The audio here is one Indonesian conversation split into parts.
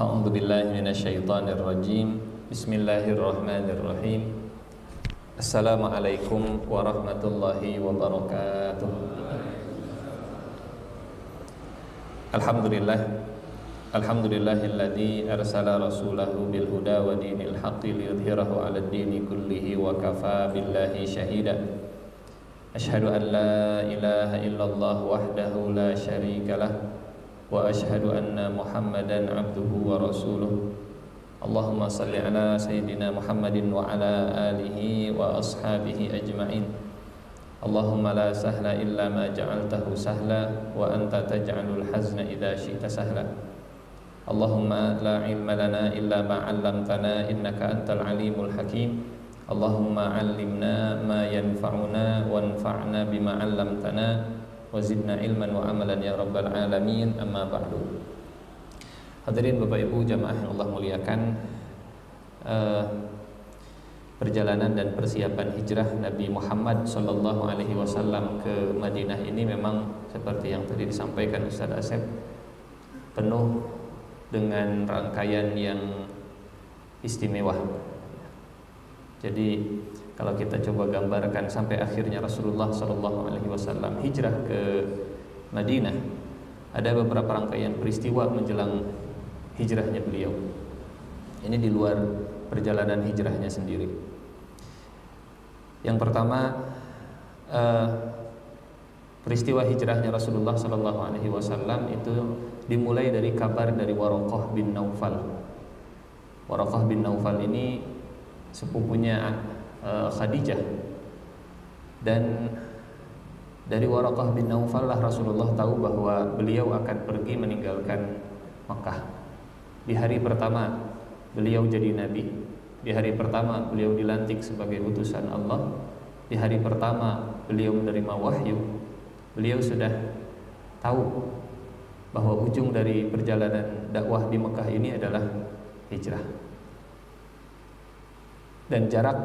A'udzu billahi minasyaitonir rajim. Bismillahirrahmanirrahim. Assalamualaikum warahmatullahi wabarakatuh. Alhamdulillahilladzi arsala rasulahu bil huda wa dinil haqqi liyudhhirahu 'alad dini kullihi wa kafaa billahi shahida. Asyhadu an la ilaha illallah wahdahu la syarikalah wa asyhadu anna Muhammadan abduhu wa rasuluh. Allahumma salli ala sayyidina Muhammadin wa ala alihi wa ashabihi ajma'in. Allahumma la sahla illa ma ja'altahu sahla wa anta taj'alul hazna idza syi'ta sahla. Allahumma la ilma lana illa ma 'allamtana innaka antal alimul hakim. Allahumma 'allimna ma yanfa'una wanfa'na bima 'allamtana wa zidna ilman wa amalan ya rabbal alamin. Amma ba'du. Hadirin Bapak Ibu jamaah yang Allah muliakan, perjalanan dan persiapan hijrah Nabi Muhammad sallallahu alaihi wasallam ke Madinah ini memang seperti yang tadi disampaikan Ustaz Asep, penuh dengan rangkaian yang istimewa. Jadi kalau kita coba gambarkan sampai akhirnya Rasulullah sallallahu alaihi wasallam hijrah ke Madinah, ada beberapa rangkaian peristiwa menjelang hijrahnya beliau. Ini di luar perjalanan hijrahnya sendiri. Yang pertama, peristiwa hijrahnya Rasulullah sallallahu alaihi wasallam itu dimulai dari kabar dari Waraqah bin Naufal. Waraqah bin Naufal ini sepupunya Khadijah, dan dari Waraqah bin Naufal lah Rasulullah tahu bahwa beliau akan pergi meninggalkan Makkah. Di hari pertama beliau jadi nabi, di hari pertama beliau dilantik sebagai utusan Allah, di hari pertama beliau menerima wahyu, beliau sudah tahu bahwa ujung dari perjalanan dakwah di Makkah ini adalah hijrah. Dan jarak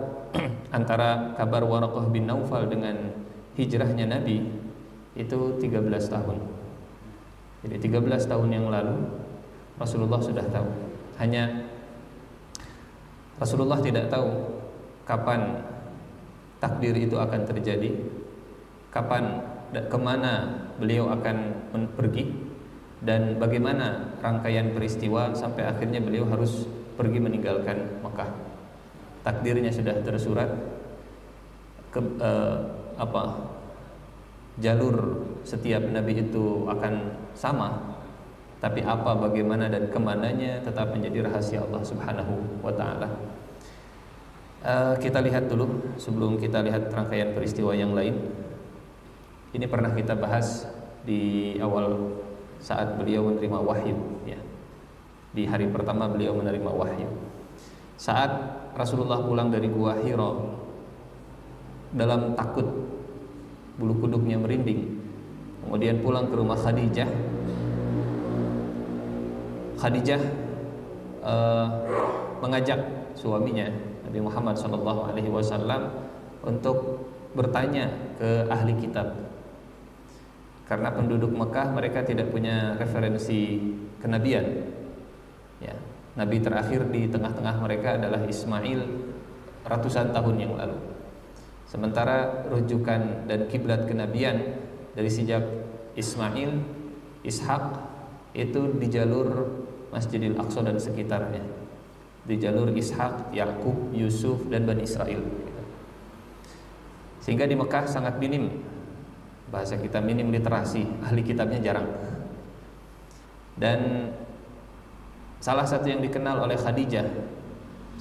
antara kabar Waraqah bin Naufal dengan hijrahnya Nabi itu 13 tahun. Jadi 13 tahun yang lalu Rasulullah sudah tahu. Hanya Rasulullah tidak tahu kapan takdir itu akan terjadi, kapan dan kemana beliau akan pergi, dan bagaimana rangkaian peristiwa sampai akhirnya beliau harus pergi meninggalkan Makkah. Takdirnya sudah tersurat, jalur setiap nabi itu akan sama, tapi apa, bagaimana dan kemananya tetap menjadi rahasia Allah Subhanahu wa ta'ala. Kita lihat dulu sebelum kita lihat rangkaian peristiwa yang lain. Ini pernah kita bahas di awal saat beliau menerima wahyu, ya. Di hari pertama beliau menerima wahyu, saat Rasulullah pulang dari Gua Hira dalam takut, bulu kuduknya merinding, kemudian pulang ke rumah Khadijah. Khadijah mengajak suaminya Nabi Muhammad SAW untuk bertanya ke ahli kitab, karena penduduk Mekah mereka tidak punya referensi kenabian, ya. Nabi terakhir di tengah-tengah mereka adalah Ismail ratusan tahun yang lalu. Sementara rujukan dan kiblat kenabian dari sejak Ismail, Ishak itu di jalur Masjidil Aqsa dan sekitarnya, di jalur Ishak, Yakub, Yusuf dan Bani Israel. Sehingga di Mekah sangat minim, bahasa kita minim literasi, ahli kitabnya jarang. Dan salah satu yang dikenal oleh Khadijah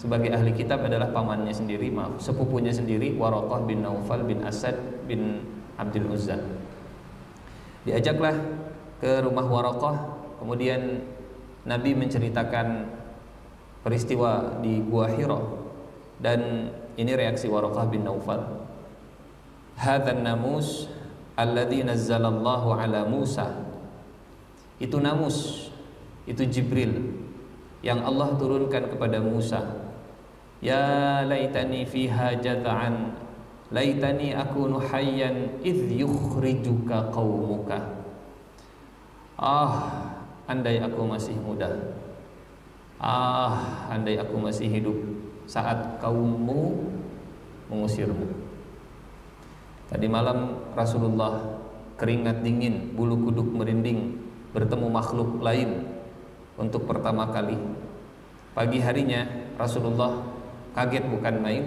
sebagai ahli kitab adalah pamannya sendiri, sepupunya sendiri, Waraqah bin Naufal bin Asad bin Abdul Uzza. Diajaklah ke rumah Waraqah, kemudian Nabi menceritakan peristiwa di Gua Hira, dan ini reaksi Waraqah bin Naufal. Hadzan namus alladzi nazzalallahu ala Musa. Itu namus, itu Jibril yang Allah turunkan kepada Musa. Ya laitani fiha jaz'an, laitani akunu hayyan idh yukhrijuka qaumuka. Andai aku masih muda, Ah, andai aku masih hidup saat kaummu mengusirmu. Tadi malam Rasulullah keringat dingin, bulu kuduk merinding, bertemu makhluk lain untuk pertama kali. Pagi harinya Rasulullah kaget bukan main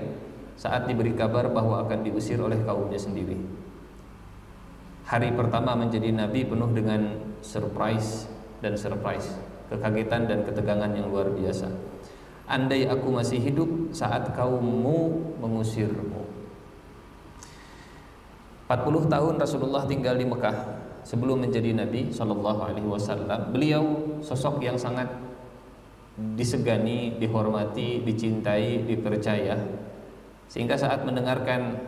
saat diberi kabar bahwa akan diusir oleh kaumnya sendiri. Hari pertama menjadi nabi penuh dengan surprise, kekagetan dan ketegangan yang luar biasa. Andai aku masih hidup saat kaummu mengusirmu. 40 tahun Rasulullah tinggal di Mekah sebelum menjadi Nabi SAW. Beliau sosok yang sangat disegani, dihormati, dicintai, dipercaya. Sehingga saat mendengarkan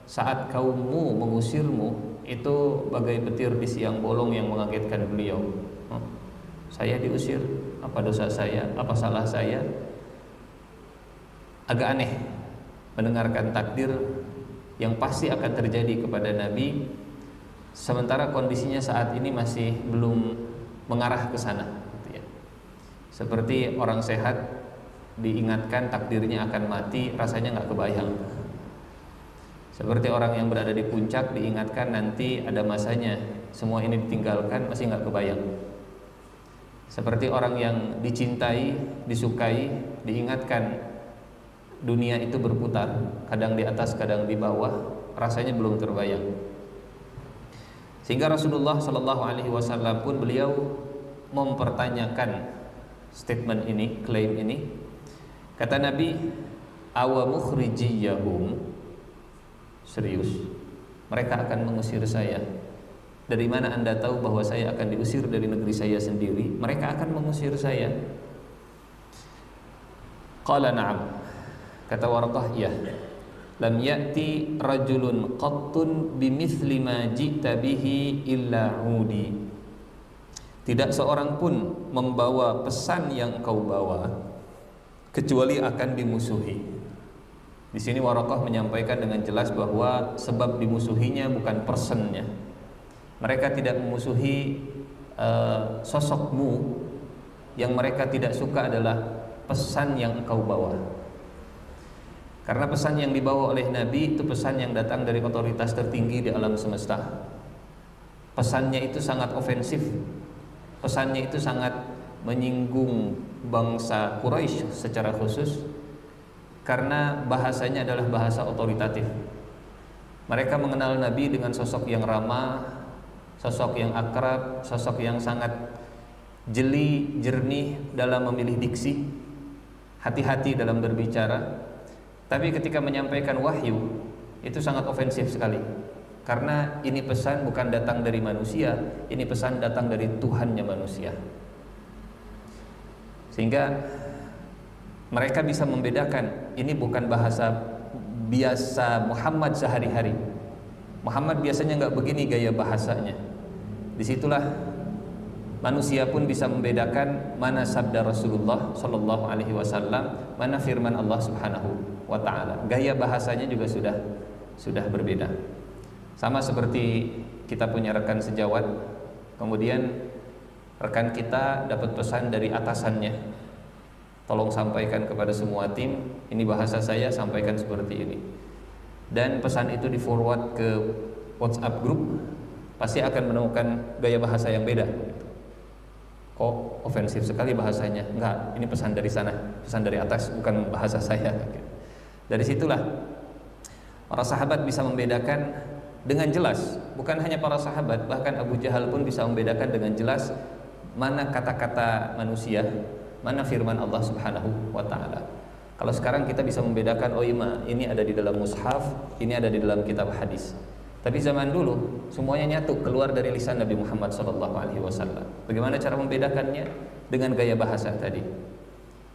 saat kaummu mengusirmu, itu bagai petir di siang bolong yang mengagetkan beliau. Saya diusir, apa dosa saya, apa salah saya? Agak aneh mendengarkan takdir yang pasti akan terjadi kepada Nabi, sementara kondisinya saat ini masih belum mengarah ke sana, gitu ya. Seperti orang sehat diingatkan takdirnya akan mati, rasanya nggak kebayang. Seperti orang yang berada di puncak diingatkan nanti ada masanya, semua ini ditinggalkan, masih nggak kebayang. Seperti orang yang dicintai, disukai, diingatkan dunia itu berputar, kadang di atas, kadang di bawah, rasanya belum terbayang. Sehingga Rasulullah SAW pun beliau mempertanyakan statement ini, klaim ini. Kata Nabi, awa mukhrijiyahum, serius, mereka akan mengusir saya. Dari mana anda tahu bahwa saya akan diusir dari negeri saya sendiri? Mereka akan mengusir saya. Qala na'am. Kata Waraqah, ya. Lam ya'ti rajulun qattun bimithli ma ji'ta bihi illa udi. Tidak seorang pun membawa pesan yang kau bawa kecuali akan dimusuhi. Di sini Waraqah menyampaikan dengan jelas bahwa sebab dimusuhinya bukan personnya. Mereka tidak memusuhi sosokmu. Yang mereka tidak suka adalah pesan yang engkau bawa. Karena pesan yang dibawa oleh Nabi itu pesan yang datang dari otoritas tertinggi di alam semesta. Pesannya itu sangat ofensif. Pesannya itu sangat menyinggung bangsa Quraisy secara khusus, karena bahasanya adalah bahasa otoritatif. Mereka mengenal Nabi dengan sosok yang ramah, sosok yang akrab, sosok yang sangat jeli, jernih dalam memilih diksi, hati-hati dalam berbicara. Tapi ketika menyampaikan wahyu, itu sangat ofensif sekali. Karena ini pesan bukan datang dari manusia, ini pesan datang dari Tuhannya manusia. Sehingga mereka bisa membedakan, ini bukan bahasa biasa Muhammad sehari-hari. Muhammad biasanya nggak begini gaya bahasanya. Disitulah manusia pun bisa membedakan mana sabda Rasulullah SAW, mana firman Allah Subhanahu wa Ta'ala. Gaya bahasanya juga sudah berbeda. Sama seperti kita punya rekan sejawat, kemudian rekan kita dapat pesan dari atasannya, tolong sampaikan kepada semua tim, ini bahasa saya, sampaikan seperti ini. Dan pesan itu di forward ke WhatsApp group, pasti akan menemukan gaya bahasa yang beda. Kok ofensif sekali bahasanya? Enggak, ini pesan dari sana, pesan dari atas, bukan bahasa saya. Dari situlah para sahabat bisa membedakan dengan jelas. Bukan hanya para sahabat, bahkan Abu Jahal pun bisa membedakan dengan jelas mana kata-kata manusia, mana firman Allah Subhanahu wa Ta'ala. Kalau sekarang kita bisa membedakan, oh iya, ini ada di dalam mushaf, ini ada di dalam kitab hadis. Tapi zaman dulu semuanya nyatu keluar dari lisan Nabi Muhammad SAW. Bagaimana cara membedakannya? Dengan gaya bahasa tadi.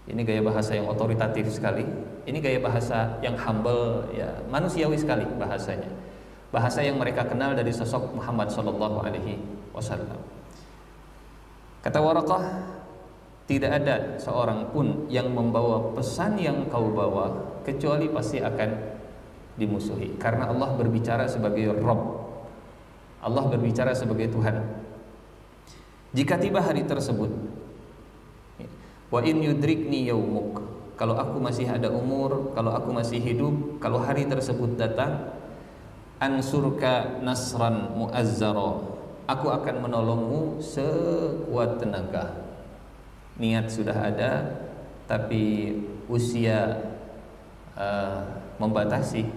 Ini gaya bahasa yang otoritatif sekali. Ini gaya bahasa yang humble, ya, manusiawi sekali bahasanya. Bahasa yang mereka kenal dari sosok Muhammad SAW. Kata Waraqah, tidak ada seorang pun yang membawa pesan yang kau bawa kecuali pasti akan dimusuhi, karena Allah berbicara sebagai Rabb, Allah berbicara sebagai Tuhan. Jika tiba hari tersebut, Wa in yudrikni yaumuk, kalau aku masih ada umur, kalau aku masih hidup, kalau hari tersebut datang, ansurka nasran muazzara, aku akan menolongmu sekuat tenaga. Niat sudah ada, tapi usia membatasi,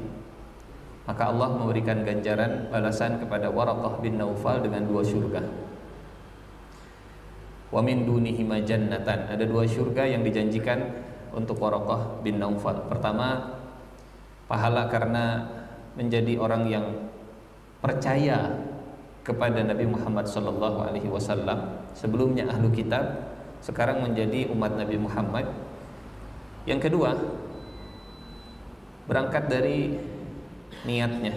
maka Allah memberikan ganjaran balasan kepada Waraqah bin Naufal dengan 2 syurga. Wa min dunihima jannatan, ada 2 syurga yang dijanjikan untuk Waraqah bin Naufal. Pertama, pahala karena menjadi orang yang percaya kepada Nabi Muhammad SAW. Sebelumnya ahlu kitab, sekarang menjadi umat Nabi Muhammad. Yang kedua, berangkat dari niatnya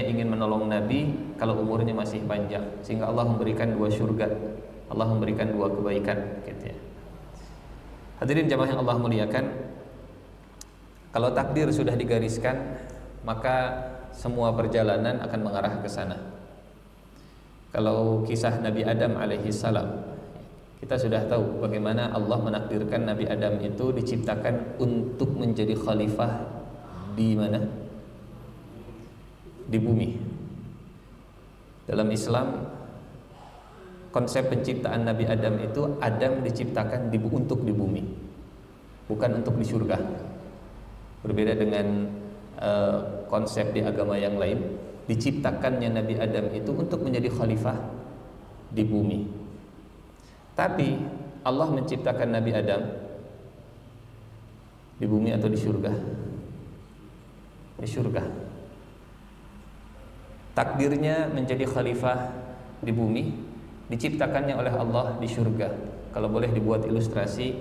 ingin menolong Nabi kalau umurnya masih panjang, sehingga Allah memberikan 2 syurga, Allah memberikan 2 kebaikan gitu ya. Hadirin jamaah yang Allah muliakan, kalau takdir sudah digariskan, maka semua perjalanan akan mengarah ke sana. Kalau kisah Nabi Adam alaihi salam, kita sudah tahu bagaimana Allah menakdirkan Nabi Adam itu diciptakan untuk menjadi khalifah di mana? Di bumi. Dalam Islam, konsep penciptaan Nabi Adam itu, Adam diciptakan untuk di bumi, bukan untuk di surga. Berbeda dengan konsep di agama yang lain, diciptakannya Nabi Adam itu untuk menjadi khalifah di bumi. Tapi Allah menciptakan Nabi Adam di bumi atau di surga? Di surga. Takdirnya menjadi khalifah di bumi, diciptakannya oleh Allah di surga. Kalau boleh dibuat ilustrasi,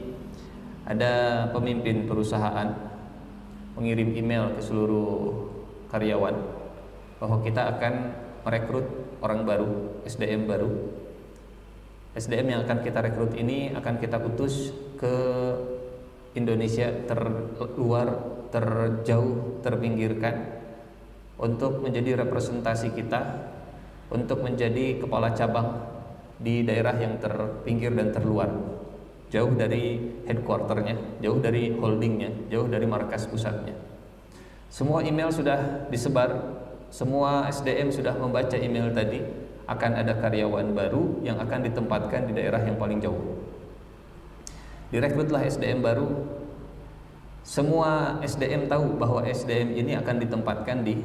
ada pemimpin perusahaan mengirim email ke seluruh karyawan bahwa kita akan merekrut orang baru, SDM baru. SDM yang akan kita rekrut ini akan kita utus ke Indonesia terluar, terjauh, terpinggirkan, untuk menjadi representasi kita, untuk menjadi kepala cabang di daerah yang terpinggir dan terluar, jauh dari headquarternya, jauh dari holdingnya, jauh dari markas pusatnya. Semua email sudah disebar, semua SDM sudah membaca email tadi, akan ada karyawan baru yang akan ditempatkan di daerah yang paling jauh. Direkrutlah SDM baru. Semua SDM tahu bahwa SDM ini akan ditempatkan di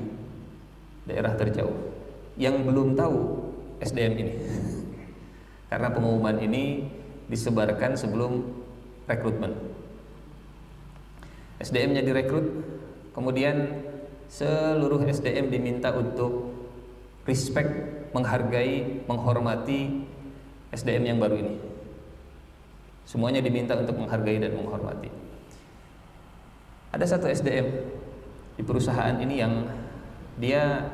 daerah terjauh. Yang belum tahu SDM ini, karena pengumuman ini disebarkan sebelum rekrutmen. SDM-nya direkrut, kemudian seluruh SDM diminta untuk respect, menghargai, menghormati SDM yang baru ini. Semuanya diminta untuk menghargai dan menghormati. Ada satu SDM di perusahaan ini yang dia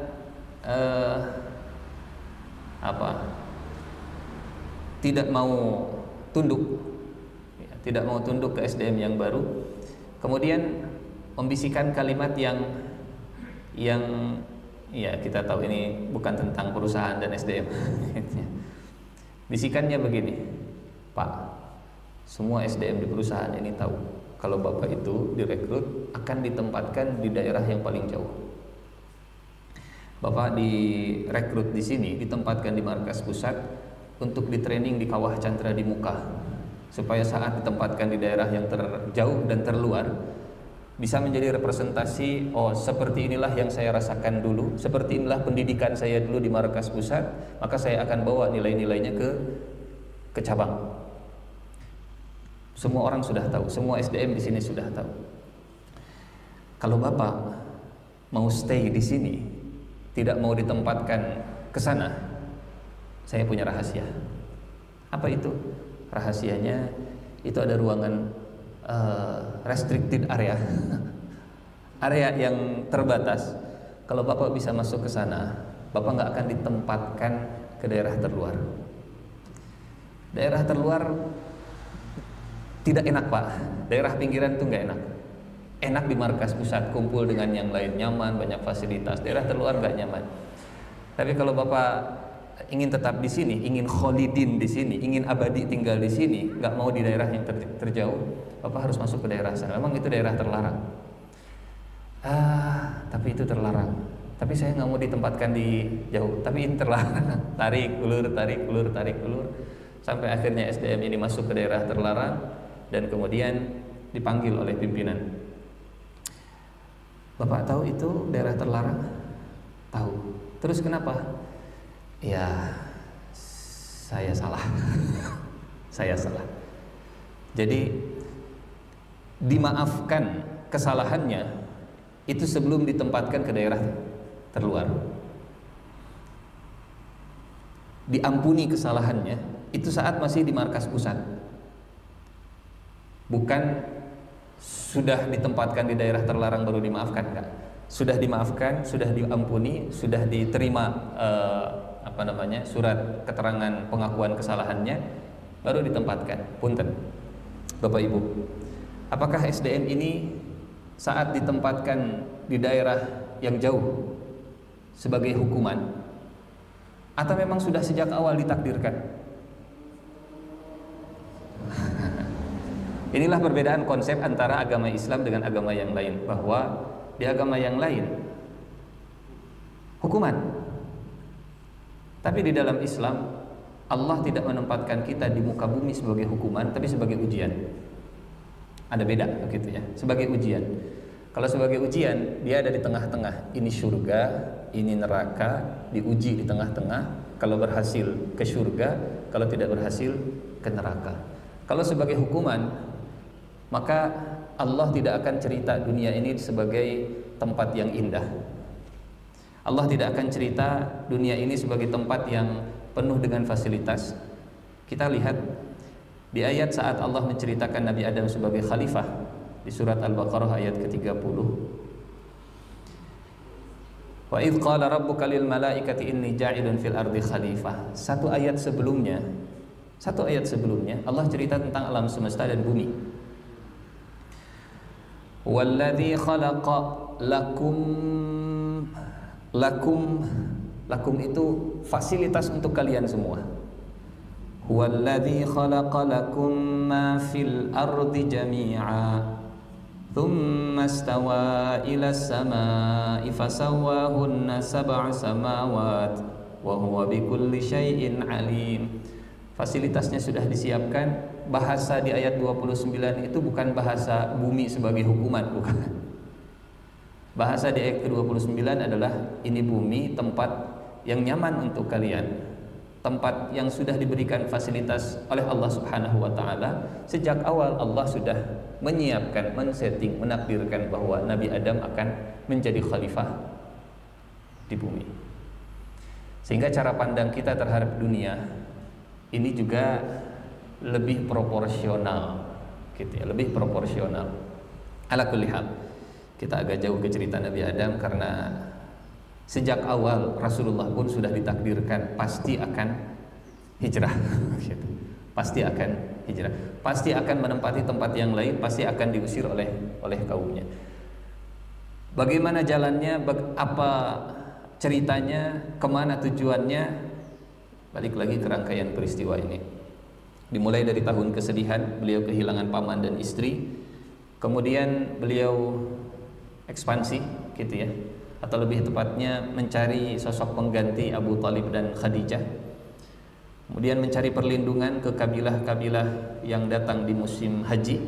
tidak mau tunduk, tidak mau tunduk ke SDM yang baru. Kemudian membisikkan kalimat yang ya kita tahu ini bukan tentang perusahaan dan SDM. Bisikannya begini, Pak, semua SDM di perusahaan ini tahu kalau Bapak itu direkrut akan ditempatkan di daerah yang paling jauh. Bapak direkrut di sini, ditempatkan di markas pusat untuk ditraining di Kawah Chandra di Muka, supaya saat ditempatkan di daerah yang terjauh dan terluar bisa menjadi representasi, oh seperti inilah yang saya rasakan dulu, seperti inilah pendidikan saya dulu di markas pusat, maka saya akan bawa nilai-nilainya ke cabang. Semua orang sudah tahu, semua SDM di sini sudah tahu. Kalau Bapak mau stay di sini, tidak mau ditempatkan ke sana, saya punya rahasia. Apa itu? Rahasianya itu ada ruangan restricted area, area yang terbatas. Kalau Bapak bisa masuk ke sana, Bapak nggak akan ditempatkan ke daerah terluar. Daerah terluar tidak enak, Pak. Daerah pinggiran itu nggak enak. Enak di markas pusat, kumpul dengan yang lain, nyaman, banyak fasilitas. Daerah terluar nggak nyaman. Tapi kalau Bapak ingin tetap di sini, ingin kholidin di sini, ingin abadi tinggal di sini, nggak mau di daerah yang terjauh, Bapak harus masuk ke daerah sana. Memang itu daerah terlarang. Tapi itu terlarang. Tapi saya nggak mau ditempatkan di jauh. Tapi ini terlarang. Tarik ulur, tarik ulur, tarik ulur. Sampai akhirnya SDM ini masuk ke daerah terlarang dan kemudian dipanggil oleh pimpinan. Bapak tahu itu daerah terlarang? Tahu. Terus kenapa? Ya, saya salah. Saya salah. Jadi dimaafkan kesalahannya itu sebelum ditempatkan ke daerah terluar. Diampuni kesalahannya itu saat masih di markas pusat. Bukan sudah ditempatkan di daerah terlarang baru dimaafkan, enggak. Sudah dimaafkan, sudah diampuni, sudah diterima surat keterangan pengakuan kesalahannya, baru ditempatkan. Punten, Bapak Ibu, apakah SDM ini saat ditempatkan di daerah yang jauh sebagai hukuman, atau memang sudah sejak awal ditakdirkan? Inilah perbedaan konsep antara agama Islam dengan agama yang lain, bahwa di agama yang lain hukuman, tapi di dalam Islam Allah tidak menempatkan kita di muka bumi sebagai hukuman, tapi sebagai ujian. Ada beda begitu ya, sebagai ujian. Kalau sebagai ujian, dia ada di tengah-tengah. Ini surga, ini neraka, diuji di tengah-tengah. Kalau berhasil ke surga, kalau tidak berhasil ke neraka. Kalau sebagai hukuman, maka Allah tidak akan cerita dunia ini sebagai tempat yang indah. Allah tidak akan cerita dunia ini sebagai tempat yang penuh dengan fasilitas. Kita lihat di ayat saat Allah menceritakan Nabi Adam sebagai khalifah di surat Al-Baqarah ayat ke-30. Wa idz qala rabbuka lil malaikati inni ja'ilun fil ardi khalifah. Satu ayat sebelumnya Allah cerita tentang alam semesta dan bumi. Walladzi khalaqa lakum itu fasilitas untuk kalian semua. Walladzi khalaqa lakum ma fil ardi jami'a thumma istawa ila as-sama'i fasawwahunna sab'a samawat wa huwa bikulli syai'in alim. Fasilitasnya sudah disiapkan. Bahasa di ayat 29 itu bukan bahasa bumi sebagai hukuman, bukan. Bahasa di ayat ke-29 adalah ini bumi, tempat yang nyaman untuk kalian, tempat yang sudah diberikan fasilitas oleh Allah Subhanahu wa taala. Sejak awal Allah sudah menyiapkan, men-setting, menakdirkan bahwa Nabi Adam akan menjadi khalifah di bumi. Sehingga cara pandang kita terhadap dunia ini juga lebih proporsional gitu ya, lebih proporsional. Ala kulli hal, kita agak jauh ke cerita Nabi Adam karena sejak awal Rasulullah pun sudah ditakdirkan pasti akan hijrah gitu. Pasti akan hijrah, pasti akan menempati tempat yang lain, pasti akan diusir oleh kaumnya. Bagaimana jalannya, apa ceritanya, kemana tujuannya, balik lagi ke rangkaian peristiwa ini. Dimulai dari tahun kesedihan, beliau kehilangan paman dan istri. Kemudian beliau ekspansi gitu ya, atau lebih tepatnya mencari sosok pengganti Abu Talib dan Khadijah. Kemudian mencari perlindungan ke kabilah-kabilah yang datang di musim haji.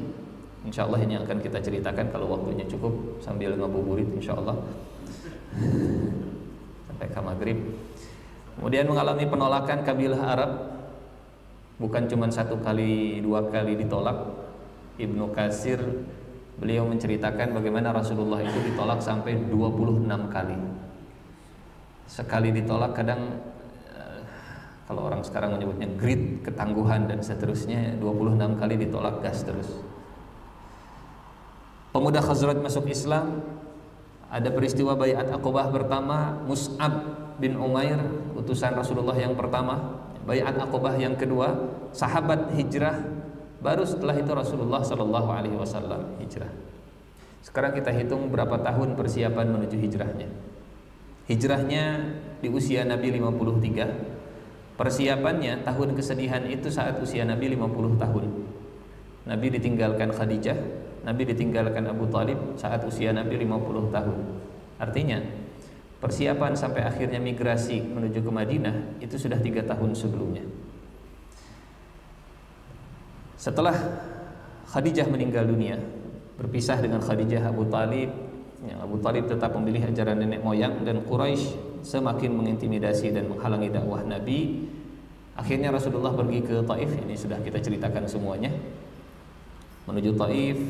Insya Allah ini akan kita ceritakan kalau waktunya cukup, sambil ngabuburit insya Allah sampai ke maghrib. Kemudian mengalami penolakan kabilah Arab, bukan cuma satu kali, dua kali ditolak. Ibnu Katsir beliau menceritakan bagaimana Rasulullah itu ditolak sampai 26 kali. Sekali ditolak kadang kalau orang sekarang menyebutnya grit, ketangguhan dan seterusnya, 26 kali ditolak gas terus. Pemuda Khazraj masuk Islam, ada peristiwa Bai'at Aqabah pertama, Mus'ab bin Umair utusan Rasulullah yang pertama, Bai'at Aqabah yang kedua, sahabat hijrah, baru setelah itu Rasulullah SAW hijrah. Sekarang kita hitung berapa tahun persiapan menuju hijrahnya. Hijrahnya di usia Nabi 53, Persiapannya tahun kesedihan itu saat usia Nabi 50 tahun. Nabi ditinggalkan Khadijah, Nabi ditinggalkan Abu Talib saat usia Nabi 50 tahun. Artinya persiapan sampai akhirnya migrasi menuju ke Madinah itu sudah 3 tahun sebelumnya. Setelah Khadijah meninggal dunia, berpisah dengan Khadijah Abu Talib, Abu Talib tetap memilih ajaran nenek moyang, dan Quraisy semakin mengintimidasi dan menghalangi dakwah Nabi. Akhirnya Rasulullah pergi ke Taif, ini sudah kita ceritakan semuanya. Menuju Taif,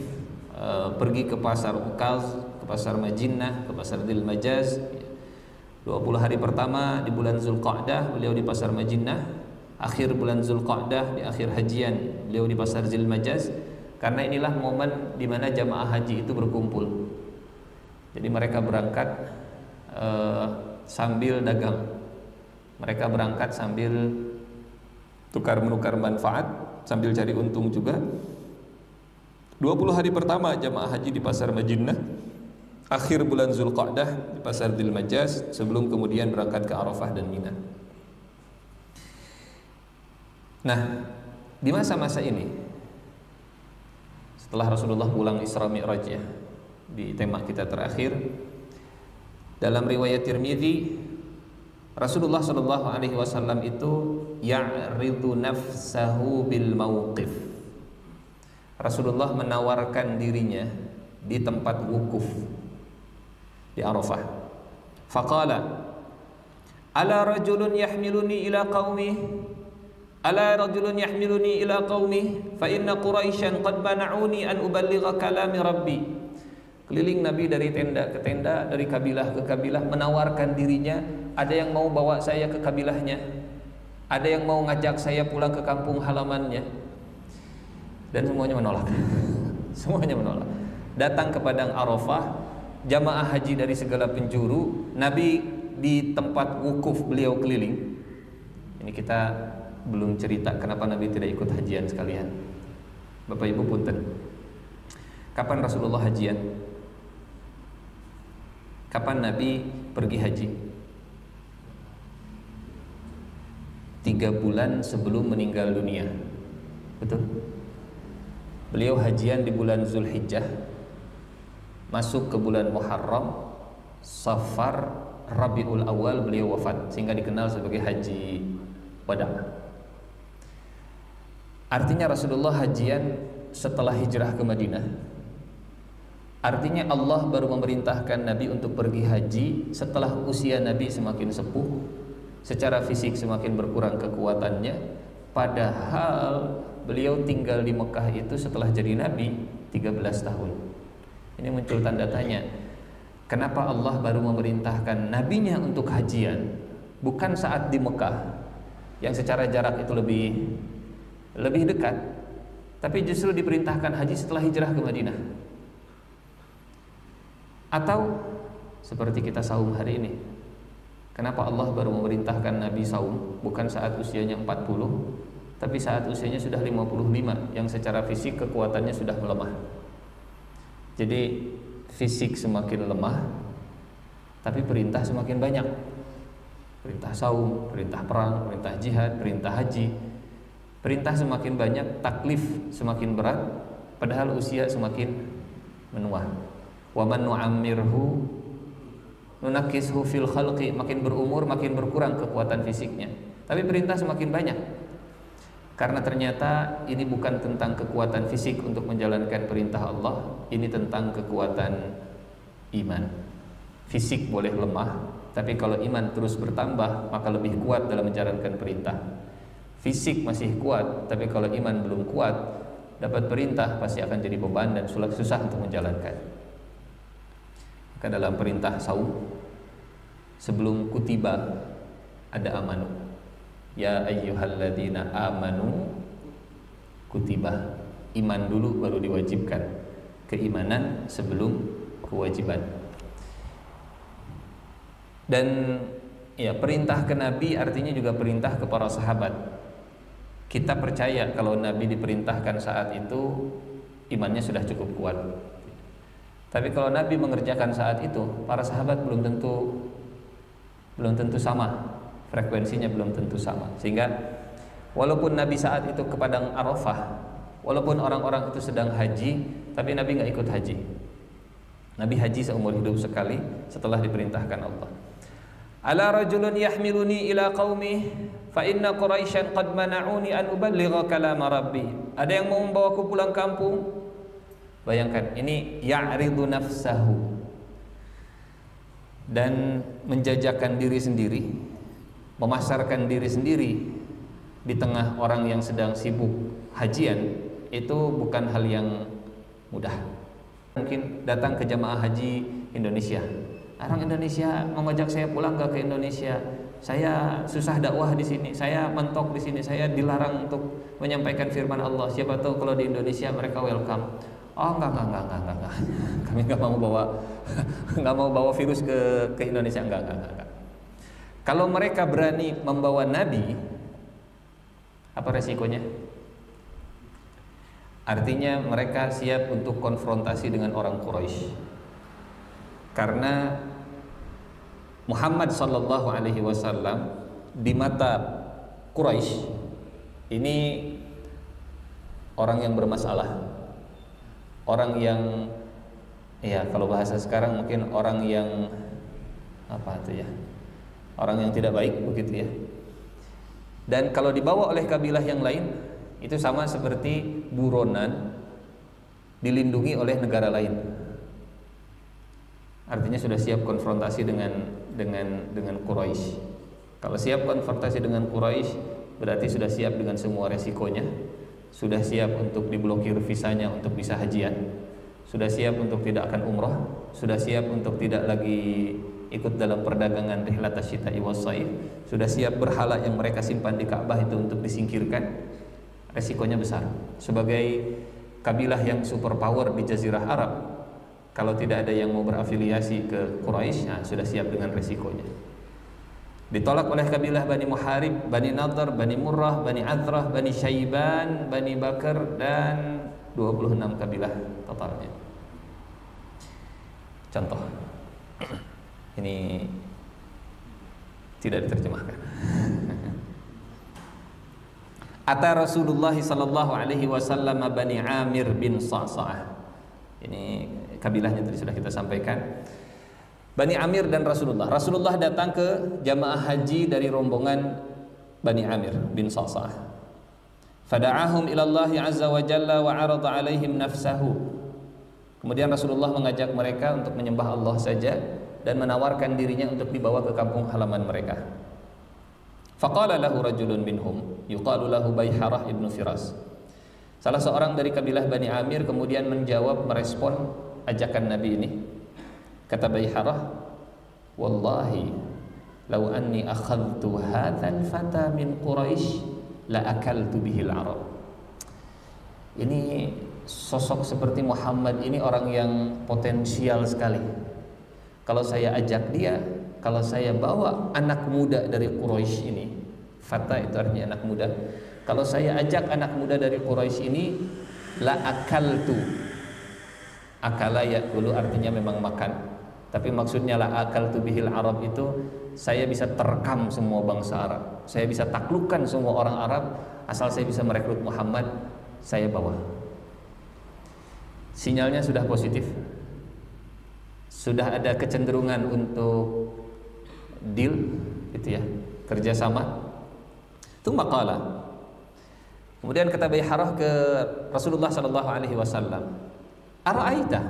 pergi ke pasar Ukaz, ke pasar Majinnah, ke pasar Dzil Majaz. 20 hari pertama di bulan Zulqa'dah beliau di pasar Majinnah. Akhir bulan Zulqa'dah di akhir hajian beliau di pasar Dzil Majaz. Karena inilah momen di mana jamaah haji itu berkumpul. Jadi mereka berangkat sambil dagang. Mereka berangkat sambil tukar menukar manfaat, sambil cari untung juga. 20 hari pertama jamaah haji di pasar Majinnah, akhir bulan Zulqa'dah di pasar Dzil Majaz, sebelum kemudian berangkat ke Arafah dan Mina. Nah, di masa-masa ini setelah Rasulullah pulang Isra Mi'raj, ya, di tema kita terakhir, dalam riwayat Tirmidzi, Rasulullah Shallallahu Alaihi Wasallam itu ya'ridu nafsahu bil mauqif. Rasulullah menawarkan dirinya di tempat wukuf di Arafah. Faqala, ala rajulun yahmiluni ila qaumi, ala rajulun yahmiluni ila qaumi, fa inna Quraisyan qad mana'uni an uballigha kalami Rabbi. Keliling Nabi dari tenda ke tenda, dari kabilah ke kabilah, menawarkan dirinya. Ada yang mau bawa saya ke kabilahnya, ada yang mau ngajak saya pulang ke kampung halamannya, dan semuanya menolak. Semuanya menolak. Datang ke padang Arafah, jamaah haji dari segala penjuru, Nabi di tempat wukuf beliau keliling. Ini kita belum cerita kenapa Nabi tidak ikut hajian sekalian. Bapak Ibu punten, kapan Rasulullah hajian? Kapan Nabi pergi haji? 3 bulan sebelum meninggal dunia. Betul? Beliau hajian di bulan Zulhijjah, masuk ke bulan Muharram, Safar, Rabiul Awal beliau wafat, sehingga dikenal sebagai haji wada. Artinya Rasulullah hajian setelah hijrah ke Madinah. Artinya Allah baru memerintahkan Nabi untuk pergi haji setelah usia Nabi semakin sepuh, secara fisik semakin berkurang kekuatannya. Padahal beliau tinggal di Mekah itu setelah jadi Nabi 13 tahun. Ini muncul tanda tanya, kenapa Allah baru memerintahkan Nabinya untuk hajian bukan saat di Mekah yang secara jarak itu lebih dekat, tapi justru diperintahkan haji setelah hijrah ke Madinah? Atau seperti kita saum hari ini, kenapa Allah baru memerintahkan Nabi saum bukan saat usianya 40, tapi saat usianya sudah 55, yang secara fisik kekuatannya sudah melemah. Jadi fisik semakin lemah, tapi perintah semakin banyak. Perintah saum, perintah perang, perintah jihad, perintah haji. Perintah semakin banyak, taklif semakin berat, padahal usia semakin menua. Wa man nu'ammirhu nunakkishu fil khalqi, makin berumur makin berkurang kekuatan fisiknya, tapi perintah semakin banyak. Karena ternyata ini bukan tentang kekuatan fisik untuk menjalankan perintah Allah, ini tentang kekuatan iman. Fisik boleh lemah, tapi kalau iman terus bertambah maka lebih kuat dalam menjalankan perintah. Fisik masih kuat, tapi kalau iman belum kuat, dapat perintah pasti akan jadi beban dan susah untuk menjalankan. Maka dalam perintah saum, sebelum kutiba ada amanu. Ya ayyuhalladzina amanu kutiba. Iman dulu baru diwajibkan. Keimanan sebelum kewajiban. Dan ya, perintah ke Nabi artinya juga perintah ke para sahabat. Kita percaya kalau Nabi diperintahkan saat itu imannya sudah cukup kuat. Tapi kalau Nabi mengerjakan saat itu, para sahabat belum tentu sama frekuensinya belum tentu sama. Sehingga walaupun Nabi saat itu ke Padang Arafah, walaupun orang-orang itu sedang haji, tapi Nabi nggak ikut haji. Nabi haji seumur hidup sekali setelah diperintahkan Allah. Ala rajulun yahmiluni ila qaumi fa inna quraisyan qad mana'uni an uballigha kalam rabbi. Ada yang mau membawaku pulang kampung. Bayangkan, ini ya'ridu nafsahu, dan menjajakan diri sendiri, memasarkan diri sendiri di tengah orang yang sedang sibuk hajian, itu bukan hal yang mudah. Mungkin datang ke jamaah haji Indonesia, orang Indonesia mengajak saya pulang ke Indonesia, saya susah dakwah di sini, saya mentok di sini, saya dilarang untuk menyampaikan firman Allah. Siapa tahu kalau di Indonesia mereka welcome. Oh enggak. Kami enggak mau bawa virus ke Indonesia, enggak. Kalau mereka berani membawa Nabi, apa resikonya? Artinya mereka siap untuk konfrontasi dengan orang Quraisy. Karena Muhammad sallallahu alaihi wasallam di mata Quraisy ini orang yang bermasalah. Orang yang, ya kalau bahasa sekarang mungkin orang yang apa itu ya, orang yang tidak baik begitu ya. Dan kalau dibawa oleh kabilah yang lain, itu sama seperti buronan dilindungi oleh negara lain. Artinya sudah siap konfrontasi dengan Quraisy. Kalau siap konfrontasi dengan Quraisy, berarti sudah siap dengan semua resikonya. Sudah siap untuk diblokir visanya untuk bisa hajian, sudah siap untuk tidak akan umrah, sudah siap untuk tidak lagi ikut dalam perdagangan rihlat asyita'i was-shaif, sudah siap berhala yang mereka simpan di Ka'bah itu untuk disingkirkan. Resikonya besar. Sebagai kabilah yang superpower di Jazirah Arab, kalau tidak ada yang mau berafiliasi ke Quraisy, nah, sudah siap dengan resikonya. Ditolak oleh kabilah Bani Muharib, Bani Nadhr, Bani Murrah, Bani Adrah, Bani Syaiban, Bani Bakar, dan 26 kabilah totalnya. Contoh, ini tidak diterjemahkan. Ata Rasulullah sallallahu alaihi wasallam Bani Amir bin Sa'sa'ah. Ini kabilahnya tadi sudah kita sampaikan. Bani Amir dan Rasulullah datang ke jamaah haji dari rombongan Bani Amir bin Sa'sa'ah. Fada'ahum ila Allah azza wa jalla wa 'arada 'alaihim nafsahu. Kemudian Rasulullah mengajak mereka untuk menyembah Allah saja dan menawarkan dirinya untuk dibawa ke kampung halaman mereka. Faqala lahu rajulun minhum yuqalu lahu Bayharah ibnu Firas. Salah seorang dari kabilah Bani Amir kemudian menjawab, merespon ajakan Nabi ini. Kata Bayharah, wallahi law anni akhadtu hadzal fata min Quraisy la akaltu bihil Arab. Ini sosok seperti Muhammad ini orang yang potensial sekali. Kalau saya ajak dia, kalau saya bawa anak muda dari Quraisy ini, fata itu artinya anak muda. Kalau saya ajak anak muda dari Quraisy ini, la akaltu. Akala yakulu artinya memang makan. Tapi maksudnya la akaltu bihil Arab itu saya bisa terekam semua bangsa Arab. Saya bisa taklukkan semua orang Arab asal saya bisa merekrut Muhammad, saya bawa. Sinyalnya sudah positif. Sudah ada kecenderungan untuk deal gitu ya, kerjasama. Itu maqala. Kemudian kata Bayharah ke Rasulullah sallallahu alaihi wasallam, "Ara'aita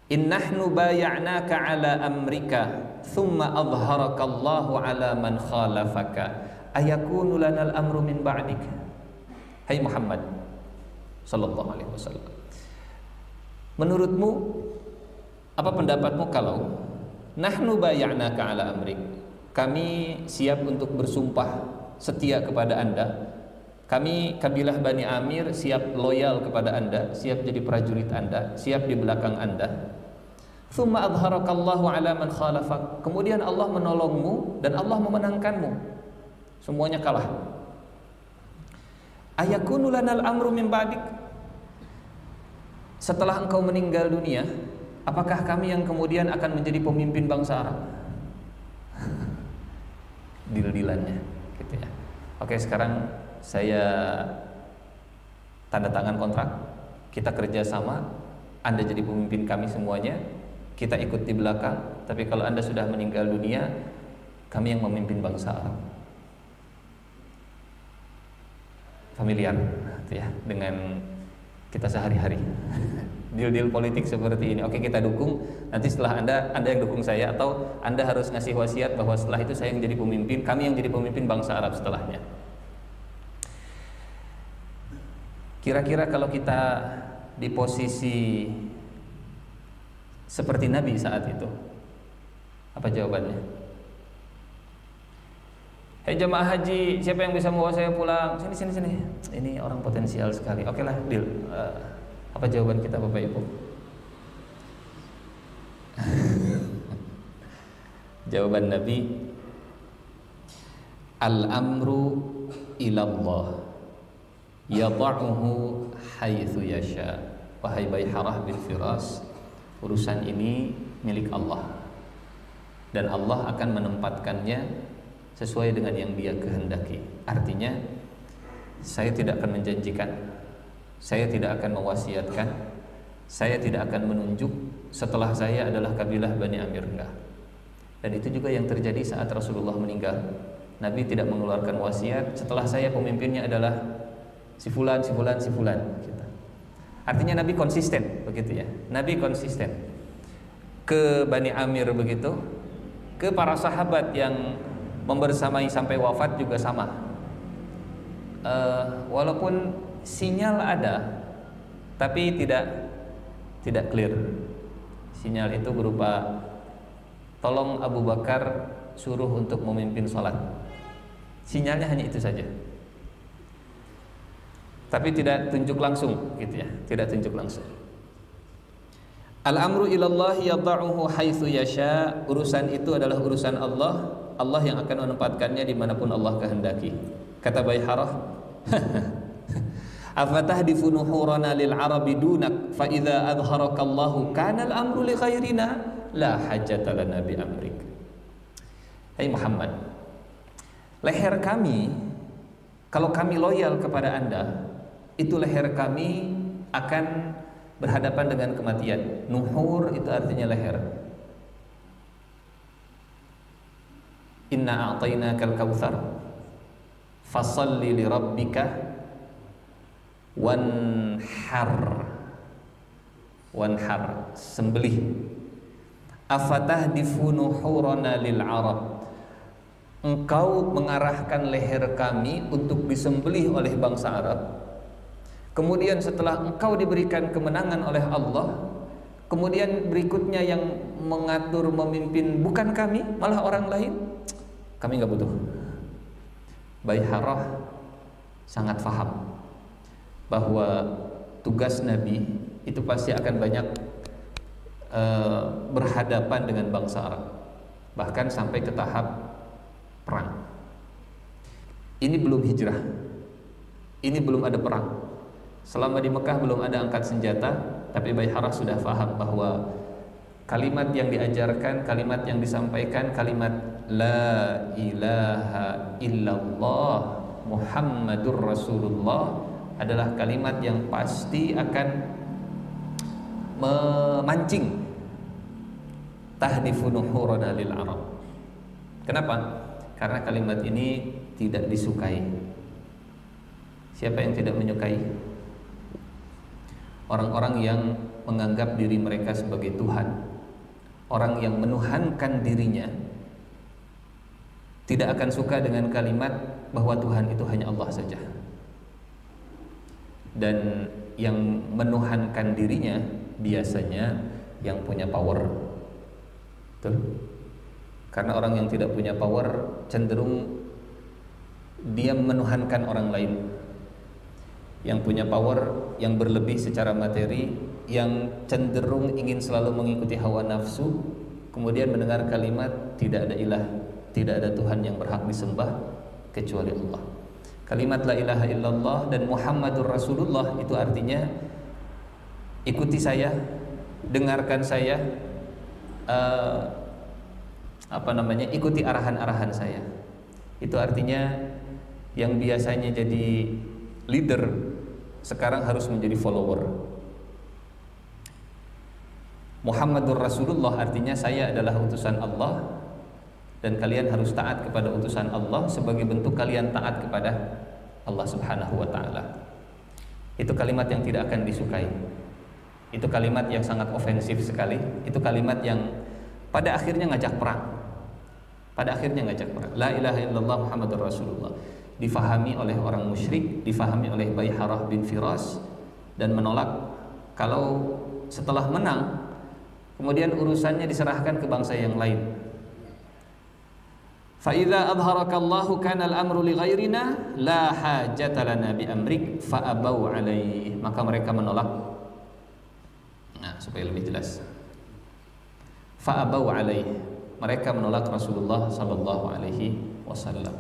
in nahnu bay'anaka ala amrika thumma adharaka Allahu ala man khalafaka ayakunu lana al-amru min ba'dik." Hai Muhammad sallallahu alaihi wasallam, menurutmu, apa pendapatmu kalau nahnu bay'anaka ala amrik, kami siap untuk bersumpah setia kepada Anda, kami kabilah Bani Amir siap loyal kepada Anda, siap jadi prajurit Anda, siap di belakang Anda. Tsumma adharakallahu ala man khalafak, kemudian Allah menolongmu dan Allah memenangkanmu, semuanya kalah. Ayakunu lanal amru min ba'dik, setelah engkau meninggal dunia, apakah kami yang kemudian akan menjadi pemimpin bangsa Arab? deal-dealannya gitu ya. Oke, sekarang saya tanda tangan kontrak, kita kerjasama, Anda jadi pemimpin kami semuanya, kita ikut di belakang, tapi kalau Anda sudah meninggal dunia, kami yang memimpin bangsa Arab. Familiar ya dengan kita sehari-hari. Deal-deal politik seperti ini. Oke, kita dukung. Nanti setelah Anda yang dukung saya, atau Anda harus ngasih wasiat bahwa setelah itu saya yang jadi pemimpin, kami yang jadi pemimpin bangsa Arab setelahnya. Kira-kira kalau kita di posisi seperti Nabi saat itu, apa jawabannya? Hei jemaah haji, siapa yang bisa membawa saya pulang? Sini. Ini orang potensial sekali. Oke lah, deal. Apa jawaban kita Bapak Ibu? Jawaban Nabi, al-amru ilallah yada'uhu haitsu yasha. Wahai Baiharah bin Firas, urusan ini milik Allah, dan Allah akan menempatkannya sesuai dengan yang Dia kehendaki. Artinya, saya tidak akan menjanjikan, saya tidak akan mewasiatkan, saya tidak akan menunjuk setelah saya adalah kabilah Bani Amir, enggak. Dan itu juga yang terjadi saat Rasulullah meninggal. Nabi tidak mengeluarkan wasiat, setelah saya pemimpinnya adalah si fulan gitu. Artinya Nabi konsisten, begitu ya. Nabi konsisten ke Bani Amir begitu, ke para sahabat yang membersamai sampai wafat juga sama. Walaupun sinyal ada, tapi tidak clear. Sinyal itu berupa tolong Abu Bakar suruh untuk memimpin sholat. Sinyalnya hanya itu saja, tapi tidak tunjuk langsung, gitu ya. Tidak tunjuk langsung. Al-amru ilallah yada'uhu haitsu yasha. Urusan itu adalah urusan Allah. Allah yang akan menempatkannya dimanapun Allah kehendaki. Kata Baiharah, afatahdifu nuhurana lil arabi dunak fa idza adharaka Allahu kana al-amru li ghairina la hajjata lana bi amrik. Hai Muhammad, leher kami, kalau kami loyal kepada Anda, itu leher kami akan berhadapan dengan kematian. Nuhur itu artinya leher. Inna a'tainakal kautsar fasalli li rabbika wanhar, sembelih. Afatahdifu nuhurana lil arab, engkau mengarahkan leher kami untuk disembelih oleh bangsa Arab. Kemudian setelah engkau diberikan kemenangan oleh Allah, kemudian berikutnya yang mengatur memimpin bukan kami, malah orang lain. Kami nggak butuh. Baiharah sangat faham bahwa tugas Nabi itu pasti akan banyak berhadapan dengan bangsa Arab, bahkan sampai ke tahap perang. Ini belum hijrah, ini belum ada perang. Selama di Mekah belum ada angkat senjata, tapi Baiharah sudah faham bahwa kalimat yang diajarkan, kalimat yang disampaikan, kalimat La ilaha illallah Muhammadur Rasulullah adalah kalimat yang pasti akan memancing tahdifu nuhurana lil Arab. Kenapa? Karena kalimat ini tidak disukai. Siapa yang tidak menyukai? Orang-orang yang menganggap diri mereka sebagai Tuhan, orang yang menuhankan dirinya, tidak akan suka dengan kalimat bahwa Tuhan itu hanya Allah saja. Dan yang menuhankan dirinya biasanya yang punya power. Betul? Karena orang yang tidak punya power cenderung dia menuhankan orang lain. Yang punya power, yang berlebih secara materi, yang cenderung ingin selalu mengikuti hawa nafsu, kemudian mendengar kalimat tidak ada ilah, tidak ada Tuhan yang berhak disembah kecuali Allah. Kalimat la ilaha illallah dan Muhammadur Rasulullah itu artinya ikuti saya, dengarkan saya, ikuti arahan-arahan saya. Itu artinya yang biasanya jadi leader sekarang harus menjadi follower. Muhammadur Rasulullah artinya saya adalah utusan Allah dan kalian harus taat kepada utusan Allah sebagai bentuk kalian taat kepada Allah Subhanahu wa taala. Itu kalimat yang tidak akan disukai. Itu kalimat yang sangat ofensif sekali. Itu kalimat yang pada akhirnya ngajak perang. Pada akhirnya ngajak perang. La ilaha illallah Muhammadur Rasulullah difahami oleh orang musyrik, difahami oleh Bayharah bin Firas, dan menolak kalau setelah menang kemudian urusannya diserahkan ke bangsa yang lain. Fa idza adharakallahu kana al-amru li ghairina la hajata lana bi amrik fa abau alaihi. Maka mereka menolak. Nah, supaya lebih jelas. Fa abau alaihi. Mereka menolak Rasulullah sallallahu alaihi wasallam.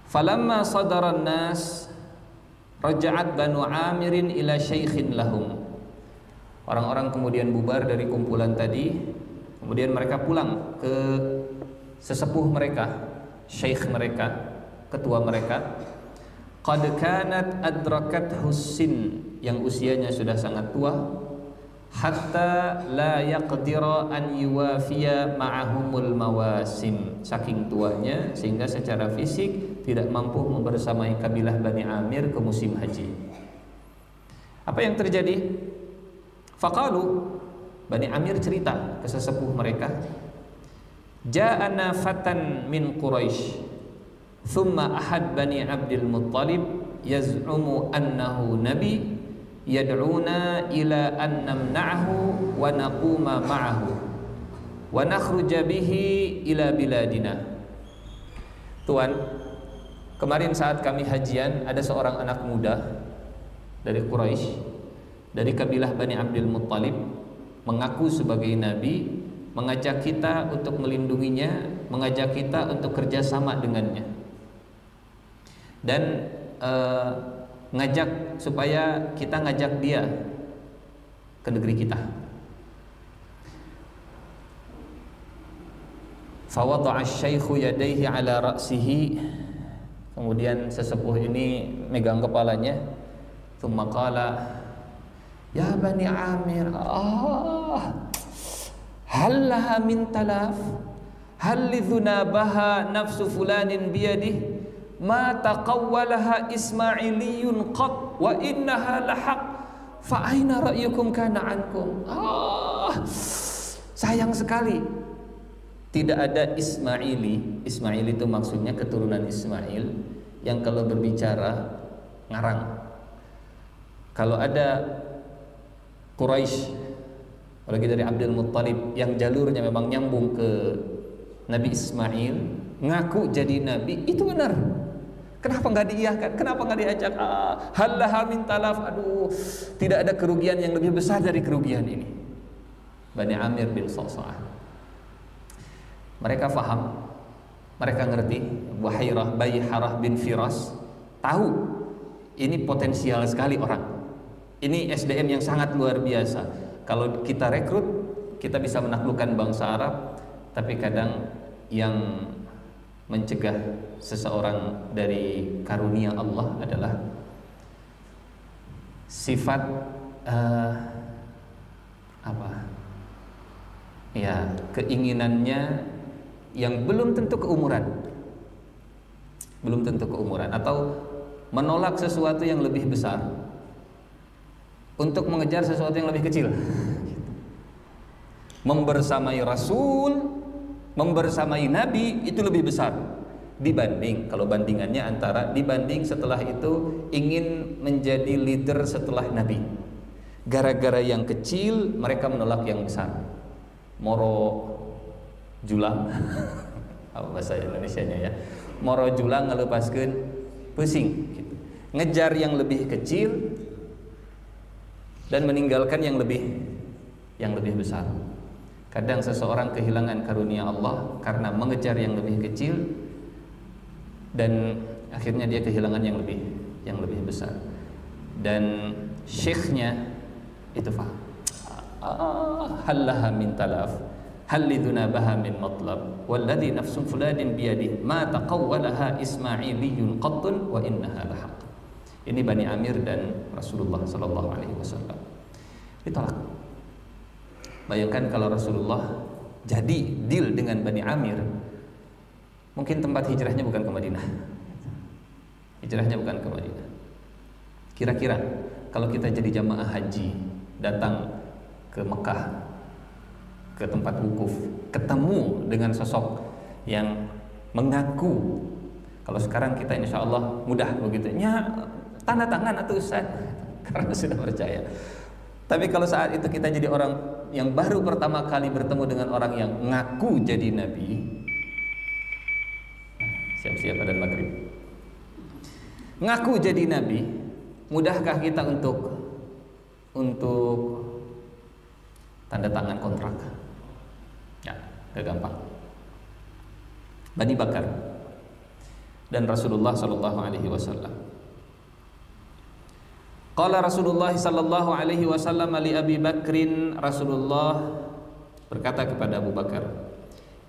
Falamma sadara an-nas raja'at Banu Amirin ila syaikhin lahum. Orang-orang kemudian bubar dari kumpulan tadi, kemudian mereka pulang ke sesepuh mereka, syekh mereka, ketua mereka. Qad kanat adrakat hussin, yang usianya sudah sangat tua, hatta la yaqdira an yuwafiya ma'ahumul mawasim, saking tuanya sehingga secara fisik tidak mampu membersamai kabilah Bani Amir ke musim haji. Apa yang terjadi? Faqalu, Bani Amir cerita ke sesepuh mereka, ja'ana fatan min Quraisy thumma ahad Bani Abdul Muttalib yaz'umu annahu nabi yad'una ila an namna'ahu wa naquma ma'ahu wa nakhruja bihi ila biladina. Tuan, kemarin saat kami hajian ada seorang anak muda dari Quraisy, dari kabilah Bani Abdul Muttalib, mengaku sebagai nabi, mengajak kita untuk melindunginya, mengajak kita untuk kerjasama dengannya, dan ngajak supaya kita ngajak dia ke negeri kita. Fawada'a asy-syaikhu yadayhi ala ra'sihi, kemudian sesepuh ini megang kepalanya, tsumma qala, ya Bani Amir, hal laha min talaf, hal lidhunabaha nafsu fulanin biyadih, ma taqawwalaha ismailiyun qat wa innaha lahaq, fa aina ra'yukum kana ankum. Sayang sekali tidak ada Ismaili. Ismail itu maksudnya keturunan Ismail yang kalau berbicara ngarang. Kalau ada Quraisy, apalagi dari Abdul Muttalib yang jalurnya memang nyambung ke Nabi Ismail, ngaku jadi nabi, itu benar. Kenapa nggak diiyakan? Kenapa nggak diajak? Halaha min talaf. Aduh, tidak ada kerugian yang lebih besar dari kerugian ini. Bani Amir bin Sa'sa'ah, mereka faham, mereka ngerti. Bayharah bin Firas tahu ini potensial sekali orang. Ini SDM yang sangat luar biasa. Kalau kita rekrut, kita bisa menaklukkan bangsa Arab. Tapi kadang yang mencegah seseorang dari karunia Allah adalah sifat keinginannya yang belum tentu keumuran, atau menolak sesuatu yang lebih besar untuk mengejar sesuatu yang lebih kecil. Membersamai Rasul, membersamai Nabi itu lebih besar dibanding, kalau bandingannya antara dibanding setelah itu ingin menjadi leader setelah Nabi. Gara-gara yang kecil mereka menolak yang besar. Moro julang apa bahasa Indonesianya ya, moro julang ngelepaskeun pusing gitu. Ngejar yang lebih kecil dan meninggalkan yang lebih besar. Kadang seseorang kehilangan karunia Allah karena mengejar yang lebih kecil dan akhirnya dia kehilangan yang lebih besar. Dan syekhnya itu faham. Halaha min talaf, hal lidhunabaha min matlab walladhi nafsun fuladin biyadih ma taqawwalaha ismailiyun qattun wa innaha lahaq. Ini Bani Amir dan Rasulullah sallallahu alaihi wasallam ditolak. Bayangkan kalau Rasulullah jadi deal dengan Bani Amir, mungkin tempat hijrahnya bukan ke Madinah. Hijrahnya bukan ke Madinah. Kira-kira kalau kita jadi jamaah haji datang ke Mekah, ke tempat wukuf, ketemu dengan sosok yang mengaku, kalau sekarang kita insya Allah mudah begitu, ya tanda tangan atau Ustaz, karena sudah percaya. Tapi kalau saat itu kita jadi orang yang baru pertama kali bertemu dengan orang yang ngaku jadi Nabi, siap-siap adzan maghrib, ngaku jadi Nabi, mudahkah kita untuk tanda tangan kontrak? Ya, gak gampang. Bani Bakar dan Rasulullah sallallahu alaihi wasallam. Qala Rasulullah sallallahu alaihi wasallam li Abi Bakrin, Rasulullah berkata kepada Abu Bakar,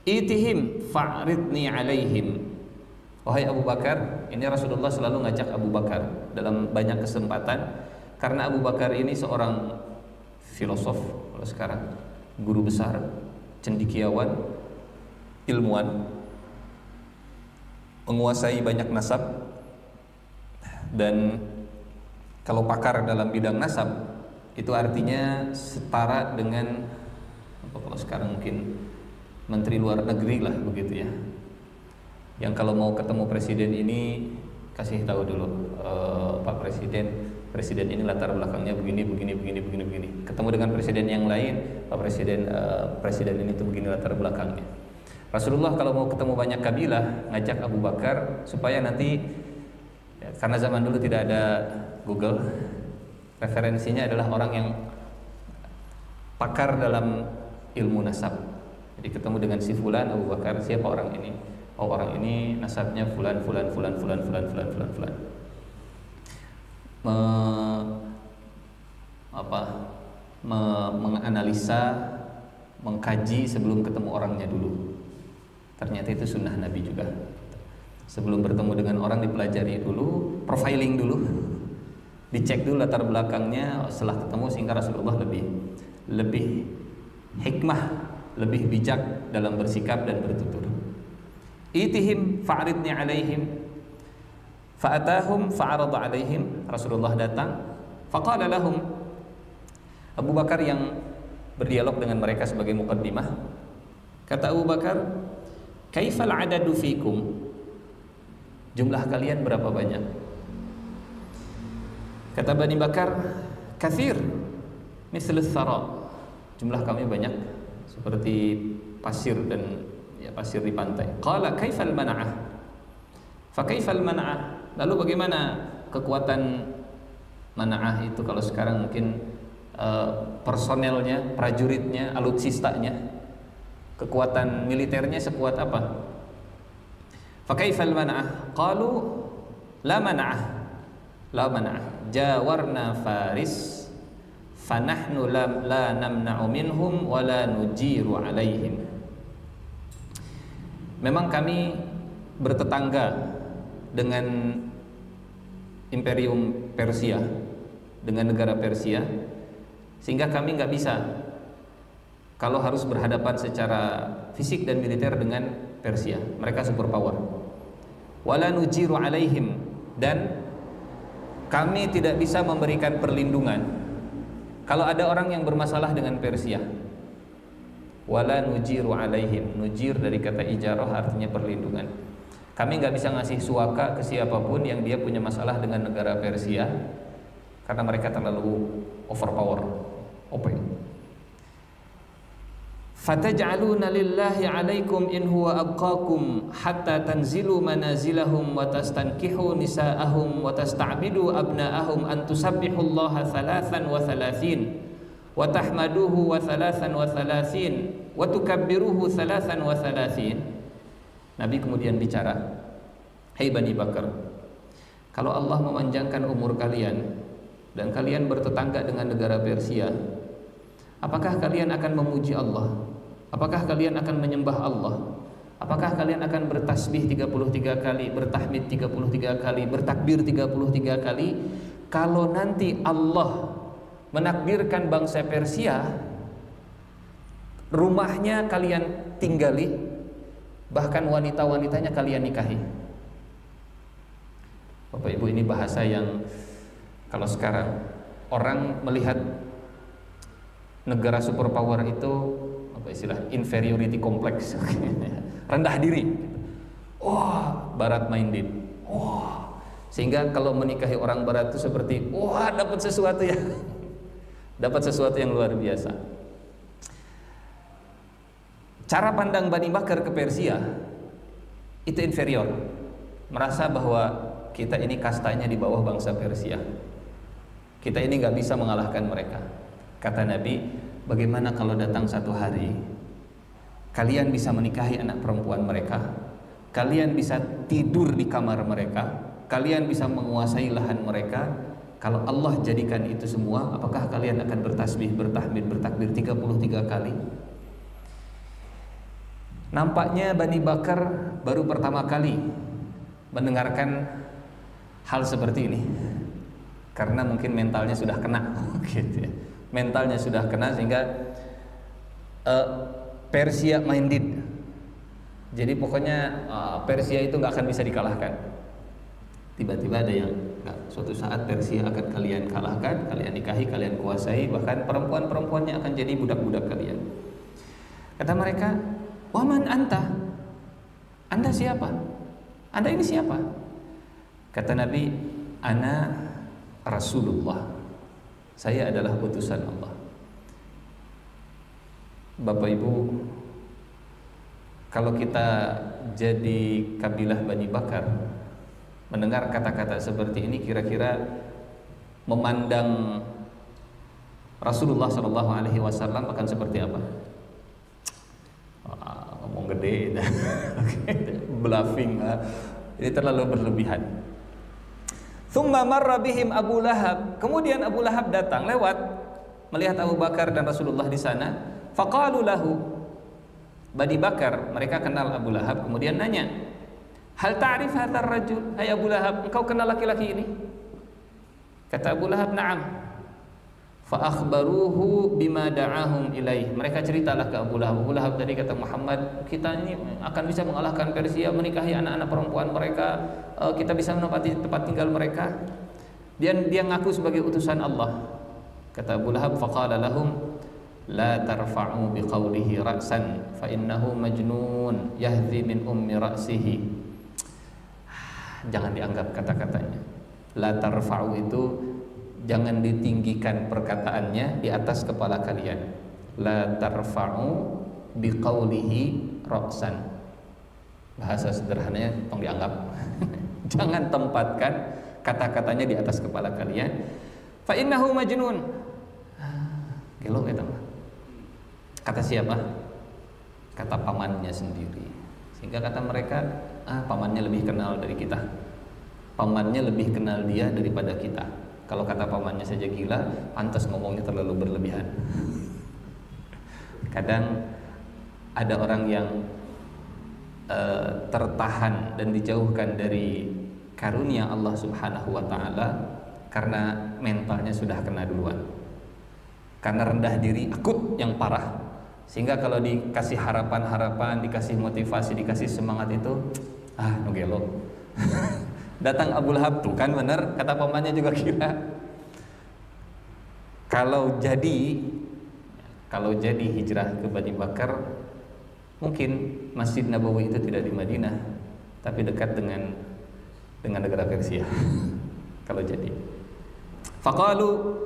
"Itihim fa'ridni alaihim." Wahai Abu Bakar, ini Rasulullah selalu ngajak Abu Bakar dalam banyak kesempatan karena Abu Bakar ini seorang filosof kalau sekarang, guru besar, cendekiawan, ilmuwan, menguasai banyak nasab, dan kalau pakar dalam bidang nasab itu artinya setara dengan kalau sekarang mungkin menteri luar negeri lah begitu ya, yang kalau mau ketemu presiden ini kasih tahu dulu, Pak Presiden ini latar belakangnya begini. Ketemu dengan presiden yang lain, Pak Presiden ini tuh begini latar belakangnya. Rasulullah kalau mau ketemu banyak kabilah ngajak Abu Bakar supaya nanti ya, karena zaman dulu tidak ada Google, referensinya adalah orang yang pakar dalam ilmu nasab. Jadi ketemu dengan si fulan, Abu Bakar, siapa orang ini? Oh, orang ini nasabnya fulan. Menganalisa, mengkaji sebelum ketemu orangnya dulu. Ternyata itu sunnah Nabi juga. Sebelum bertemu dengan orang dipelajari dulu, profiling dulu, dicek dulu latar belakangnya. Setelah ketemu sehingga Rasulullah lebih hikmah, lebih bijak dalam bersikap dan bertutur. Itihim fa'ridni alaihim, fa'atahum fa'arada alaihim. Rasulullah datang, faqala lahum. Abu Bakar yang berdialog dengan mereka sebagai muqaddimah, kata Abu Bakar, kaifal adadu fikum, jumlah kalian berapa banyak? Kata Bani Bakar, kathir mislus thara, jumlah kami banyak seperti pasir dan ya pasir di pantai. Qala kaifal mana'ah, fa kaifal mana'ah, lalu bagaimana kekuatan mana'ah itu? Kalau sekarang mungkin personelnya, prajuritnya, alutsistanya, kekuatan militernya sekuat apa? Fa kaifal mana'ah? Qalu la mana'ah, la mana'ah, jawarna faris fanahnu la namna'u minhum wa la nujiru alaihim. Memang kami bertetangga dengan Imperium Persia, dengan negara Persia, sehingga kami nggak bisa kalau harus berhadapan secara fisik dan militer dengan Persia. Mereka superpower. Wala nujiru alaihim, dan kami tidak bisa memberikan perlindungan kalau ada orang yang bermasalah dengan Persia. Wala nujiru alaihim, nujir dari kata ijarah artinya perlindungan. Kami nggak bisa ngasih suaka ke siapapun yang dia punya masalah dengan negara Persia karena mereka terlalu overpower, OP. Fataj'aluna lillahi 'alaikum in huwa abqakum hatta tanzilu manazilahum wa tastankihu nisa'ahum wa tasta'bidu abna'ahum an tusabbihullaha 33 wa tahmaduhu wa 33 wa tukabbiruhu 33. Nabi kemudian bicara, "Hai Bani Bakar, kalau Allah memanjangkan umur kalian dan kalian bertetangga dengan negara Persia, apakah kalian akan memuji Allah Apakah kalian akan menyembah Allah? Apakah kalian akan bertasbih 33 kali, bertahmid 33 kali, bertakbir 33 kali? Kalau nanti Allah menakdirkan bangsa Persia, rumahnya kalian tinggali, bahkan wanita-wanitanya kalian nikahi. Bapak Ibu, ini bahasa yang kalau sekarang orang melihat negara superpower itu apa istilah, inferiority complex, rendah diri. Wah, barat minded. Wah, sehingga kalau menikahi orang barat itu seperti wah, dapat sesuatu ya. Dapat sesuatu yang luar biasa. Cara pandang Bani Bakar ke Persia itu inferior. Merasa bahwa kita ini kastanya di bawah bangsa Persia. Kita ini nggak bisa mengalahkan mereka. Kata Nabi, bagaimana kalau datang satu hari kalian bisa menikahi anak perempuan mereka, kalian bisa tidur di kamar mereka, kalian bisa menguasai lahan mereka. Kalau Allah jadikan itu semua, apakah kalian akan bertasbih, bertahmid, bertakbir 33 kali? Nampaknya Bani Bakar baru pertama kali mendengarkan hal seperti ini, karena mungkin mentalnya sudah kena gitu ya. Mentalnya sudah kena sehingga Persia minded. Jadi pokoknya Persia itu nggak akan bisa dikalahkan. Tiba-tiba ada yang suatu saat Persia akan kalian kalahkan, kalian nikahi, kalian kuasai, bahkan perempuan-perempuannya akan jadi budak-budak kalian. Kata mereka, waman anta? Anda siapa? Anda ini siapa? Kata Nabi, ana Rasulullah. Saya adalah utusan Allah. Bapak Ibu, kalau kita jadi kabilah Bani Bakar, mendengar kata-kata seperti ini, kira-kira memandang Rasulullah SAW akan seperti apa? Ngomong gede, bluffing, ini terlalu berlebihan. Tsumma marra bihim Abu Lahab. Kemudian Abu Lahab datang lewat, melihat Abu Bakar dan Rasulullah di sana. Faqalu lahu, Bani Bakar, mereka kenal Abu Lahab, kemudian nanya, hal ta'rif hadzal rajul? Hai Abu Lahab, engkau kenal laki-laki ini? Kata Abu Lahab, na'am. Fa akhbaruhu bima da'ahum ilaih. Mereka ceritalah ke Abu Lahab. Abu Lahab tadi kata Muhammad, kita ini akan bisa mengalahkan Persia, menikahi anak-anak perempuan mereka, kita bisa menempati tempat tinggal mereka. Dia ngaku sebagai utusan Allah. Kata Abu Lahab, faqala lahum la tarfa'u biqaulihi ra'san fa innahu majnun yahzi min ummi ra'sihi. Jangan dianggap kata-katanya. La tarfa'u itu jangan ditinggikan perkataannya di atas kepala kalian. La tarfa'u biqaulihi ra'san. Bahasa sederhananya tolong dianggap. Jangan tempatkan kata-katanya di atas kepala kalian. Fa innahu majnun. Gelo eta mah. Kata siapa? Kata pamannya sendiri. Sehingga kata mereka, pamannya lebih kenal dari kita. Pamannya lebih kenal dia daripada kita. Kalau kata pamannya saja gila, pantas ngomongnya terlalu berlebihan. Kadang ada orang yang tertahan dan dijauhkan dari karunia Allah Subhanahu wa ta'ala karena mentalnya sudah kena duluan, karena rendah diri akut yang parah, sehingga kalau dikasih harapan-harapan, dikasih motivasi, dikasih semangat itu nugelo. Datang Abu Lahab tuh kan bener, kata pamannya juga gila. Kalau jadi hijrah ke Bani Bakar, mungkin Masjid Nabawi itu tidak di Madinah, tapi dekat dengan negara Persia. Kalau jadi. Faqalu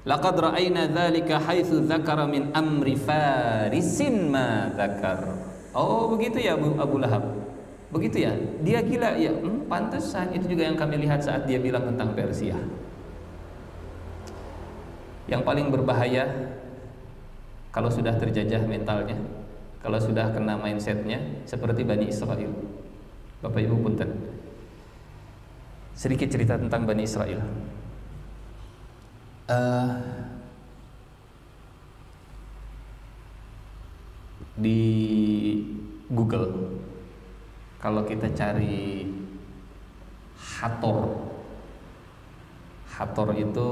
laqad ra'ayna dzalika haitsu dzakara min amri farisin ma dzakar. Oh, begitu ya Abu Lahab. Begitu ya, dia gila ya. Pantesan itu juga yang kami lihat saat dia bilang tentang Persia. Yang paling berbahaya kalau sudah terjajah mentalnya, kalau sudah kena mindsetnya, seperti Bani Israel. Bapak Ibu punten, sedikit cerita tentang Bani Israel. Di Google kalau kita cari Hathor, Hathor itu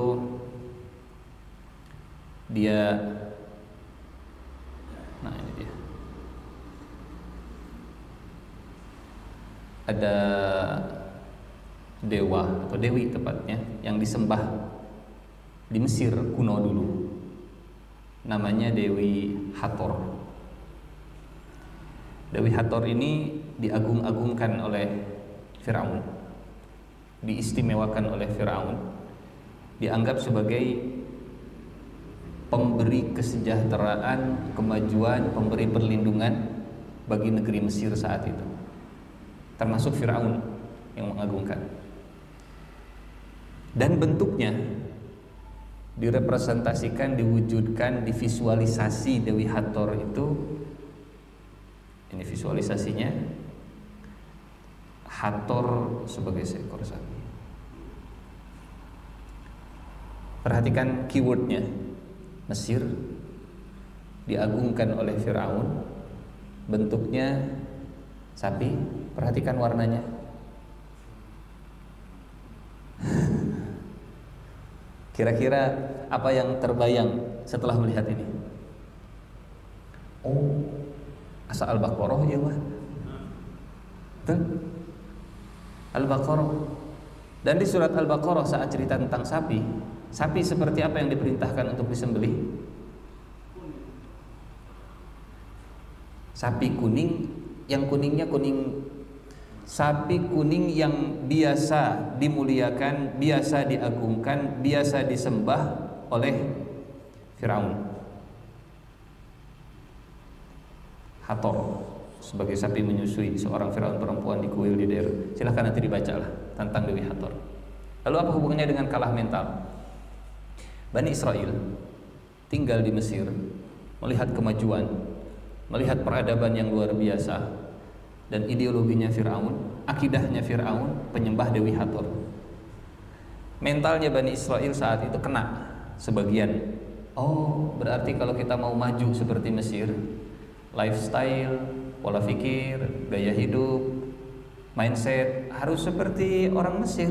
dia, nah ini dia, ada dewa atau dewi tepatnya yang disembah di Mesir kuno dulu, namanya Dewi Hathor. Dewi Hathor ini diagung-agungkan oleh Firaun, diistimewakan oleh Firaun, dianggap sebagai pemberi kesejahteraan, kemajuan, pemberi perlindungan bagi negeri Mesir saat itu. Termasuk Firaun yang mengagungkan. Dan bentuknya direpresentasikan, diwujudkan, divisualisasi Dewi Hathor itu, ini visualisasinya, Hathor sebagai seekor sapi. Perhatikan keywordnya, Mesir, diagungkan oleh Firaun, bentuknya sapi. Perhatikan warnanya. Kira-kira apa yang terbayang setelah melihat ini? Oh, asa Al-Baqarah ya wah. Betul? Al-Baqarah. Dan di surat Al-Baqarah saat cerita tentang sapi, sapi seperti apa yang diperintahkan untuk disembelih? Sapi kuning, yang kuningnya kuning, sapi kuning yang biasa dimuliakan, biasa diagungkan, biasa disembah oleh Firaun. Hathor sebagai sapi menyusui seorang Firaun perempuan di kuil di daerah. Silahkan nanti dibacalah tentang Dewi Hathor. Lalu apa hubungannya dengan kalah mental? Bani Israel tinggal di Mesir, melihat kemajuan, melihat peradaban yang luar biasa, dan ideologinya Firaun, akidahnya Firaun, penyembah Dewi Hathor. Mentalnya Bani Israel saat itu kena sebagian. Oh, berarti kalau kita mau maju seperti Mesir, lifestyle, pola pikir, gaya hidup, mindset harus seperti orang Mesir,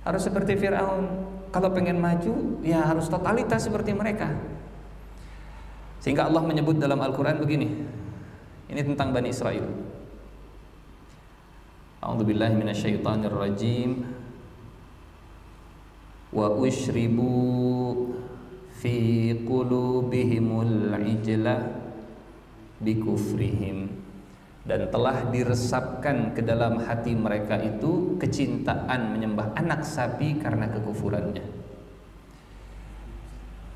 harus seperti Firaun. Kalau pengen maju, ya harus totalitas seperti mereka. Sehingga Allah menyebut dalam Al-Quran begini. Ini tentang Bani Israel. A'udzubillahi minasyaitonir rajim. Wa usyribu fi qulubihimul ijla bikufrihim, dan telah diresapkan ke dalam hati mereka itu kecintaan menyembah anak sapi karena kekufurannya.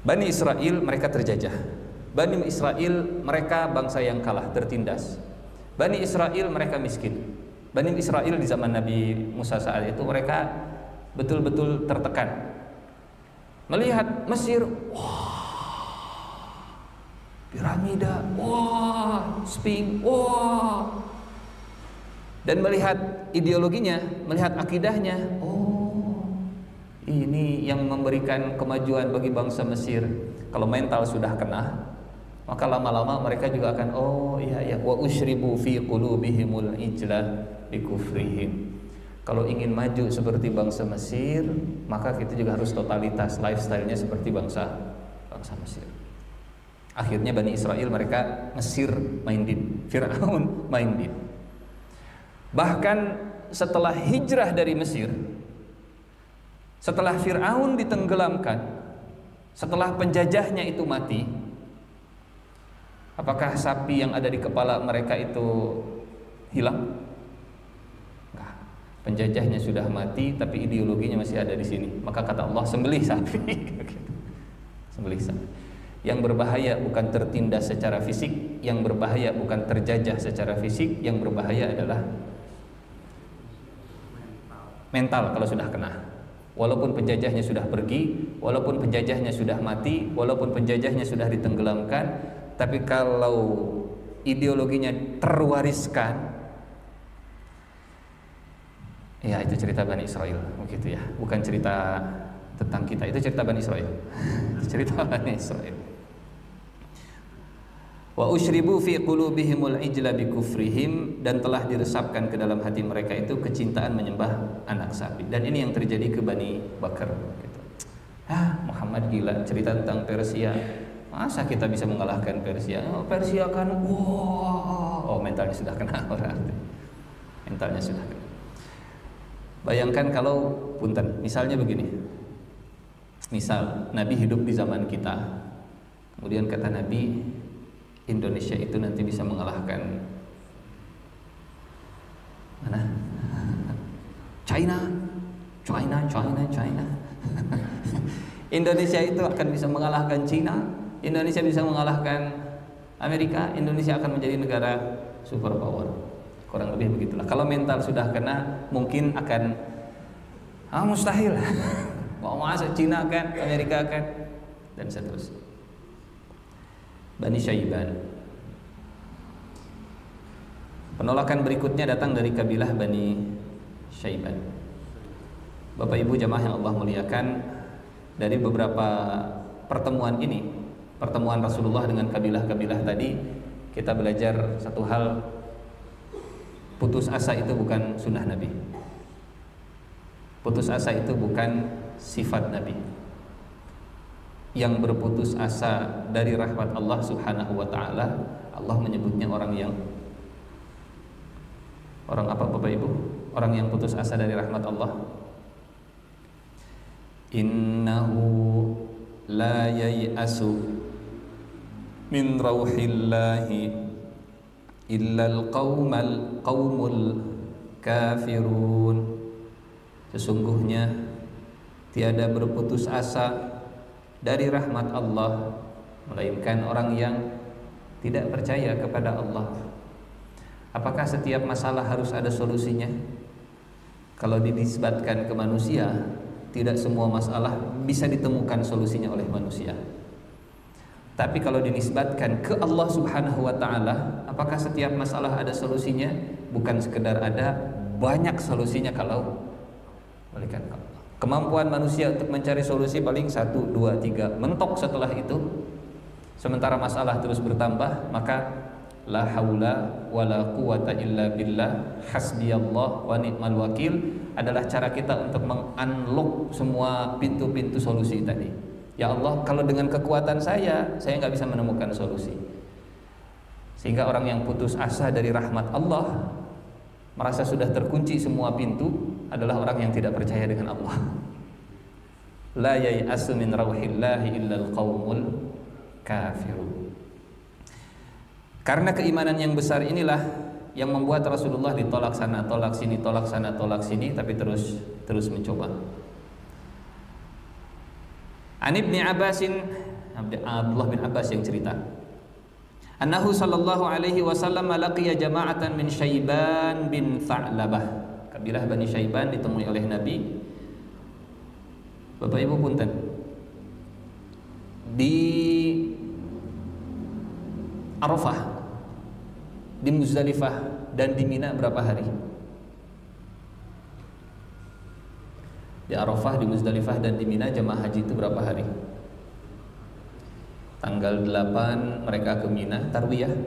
Bani Israel mereka terjajah. Bani Israel mereka bangsa yang kalah, tertindas. Bani Israel mereka miskin. Bani Israel di zaman Nabi Musa saat itu mereka betul-betul tertekan. Melihat Mesir, wah, piramida, wah, Sphinx, wah. Dan melihat ideologinya, melihat akidahnya, oh, ini yang memberikan kemajuan bagi bangsa Mesir. Kalau mental sudah kena, maka lama-lama mereka juga akan, oh iya, wa usyribu fi qulubihimul ijla bikufrihim. Kalau ingin maju seperti bangsa Mesir, maka kita juga harus totalitas lifestyle-nya seperti bangsa Mesir. Akhirnya Bani Israel mereka Mesir minded, Firaun minded. Bahkan setelah hijrah dari Mesir, setelah Firaun ditenggelamkan, setelah penjajahnya itu mati, apakah sapi yang ada di kepala mereka itu hilang? Enggak. Penjajahnya sudah mati, tapi ideologinya masih ada di sini. Maka kata Allah, sembelih sapi. Sembelih sapi. Yang berbahaya bukan tertindas secara fisik, yang berbahaya bukan terjajah secara fisik, yang berbahaya adalah mental kalau sudah kena. Walaupun penjajahnya sudah pergi, walaupun penjajahnya sudah mati, walaupun penjajahnya sudah ditenggelamkan, tapi kalau ideologinya terwariskan, ya itu cerita Bani Israel, begitu ya. Bukan cerita tentang kita, itu cerita Bani Israel. Cerita Bani Israel. Wa usyribu fi qulubihimul ijla bi kufrihim, dan telah diresapkan ke dalam hati mereka itu kecintaan menyembah anak sapi. Dan ini yang terjadi ke Bani Bakar gitu. Muhammad gila, cerita tentang Persia. Masa kita bisa mengalahkan Persia? Oh, Persia kan wow. Oh, mentalnya sudah kena berarti. Mentalnya sudah kena. Bayangkan kalau punten, misalnya begini. Misal Nabi hidup di zaman kita. Kemudian kata Nabi, Indonesia itu nanti bisa mengalahkan mana? China. Indonesia itu akan bisa mengalahkan China. Indonesia bisa mengalahkan Amerika. Indonesia akan menjadi negara superpower. Kurang lebih begitulah. Kalau mental sudah kena, mungkin akan mustahil. Mau masuk Cina kan, Amerika kan, dan seterusnya. Bani Syaiban. Penolakan berikutnya datang dari kabilah Bani Syaiban. Bapak Ibu jamaah yang Allah muliakan, dari beberapa pertemuan ini, pertemuan Rasulullah dengan kabilah-kabilah tadi, kita belajar satu hal, putus asa itu bukan sunnah Nabi. Putus asa itu bukan sifat Nabi. Yang berputus asa dari rahmat Allah Subhanahu wa ta'ala, Allah menyebutnya orang apa Bapak Ibu? Orang yang putus asa dari rahmat Allah. Innahu la yai'asu min rauhillahi illal qaumul kafirun. Sesungguhnya tiada berputus asa dari rahmat Allah melainkan orang yang tidak percaya kepada Allah. Apakah setiap masalah harus ada solusinya? Kalau dinisbatkan ke manusia, tidak semua masalah bisa ditemukan solusinya oleh manusia. Tapi kalau dinisbatkan ke Allah Subhanahu wa ta'ala, apakah setiap masalah ada solusinya? Bukan sekedar ada, banyak solusinya kalau balikan ke Allah. Kemampuan manusia untuk mencari solusi paling 1, 2, 3, mentok setelah itu. Sementara masalah terus bertambah, maka la haula wala quwata illa billah hasbiyallah wa ni'mal wakil adalah cara kita untuk mengunlock semua pintu-pintu solusi tadi. Ya Allah, kalau dengan kekuatan saya nggak bisa menemukan solusi. Sehingga orang yang putus asa dari rahmat Allah, merasa sudah terkunci semua pintu, adalah orang yang tidak percaya dengan Allah. La yai'asu min rauhillahi illal qaumul kafirun. Karena keimanan yang besar inilah yang membuat Rasulullah ditolak sana, tolak sini, tolak sana, tolak sini, tapi terus mencoba. An Ibni Abbasin, Abdullah bin Abbas yang cerita, annahu sallallahu alaihi wasallam laqiya jama'atan min Syaiban bin Tha'labah. Kabilah Bani Syaiban ditemui oleh Nabi. Bapak Ibu punten, di Arafah, di Muzdalifah, dan di Mina berapa hari? Di Arafah, di Muzdalifah, dan di Mina jamaah haji itu berapa hari? Tanggal 8 mereka ke Mina tarwiyah,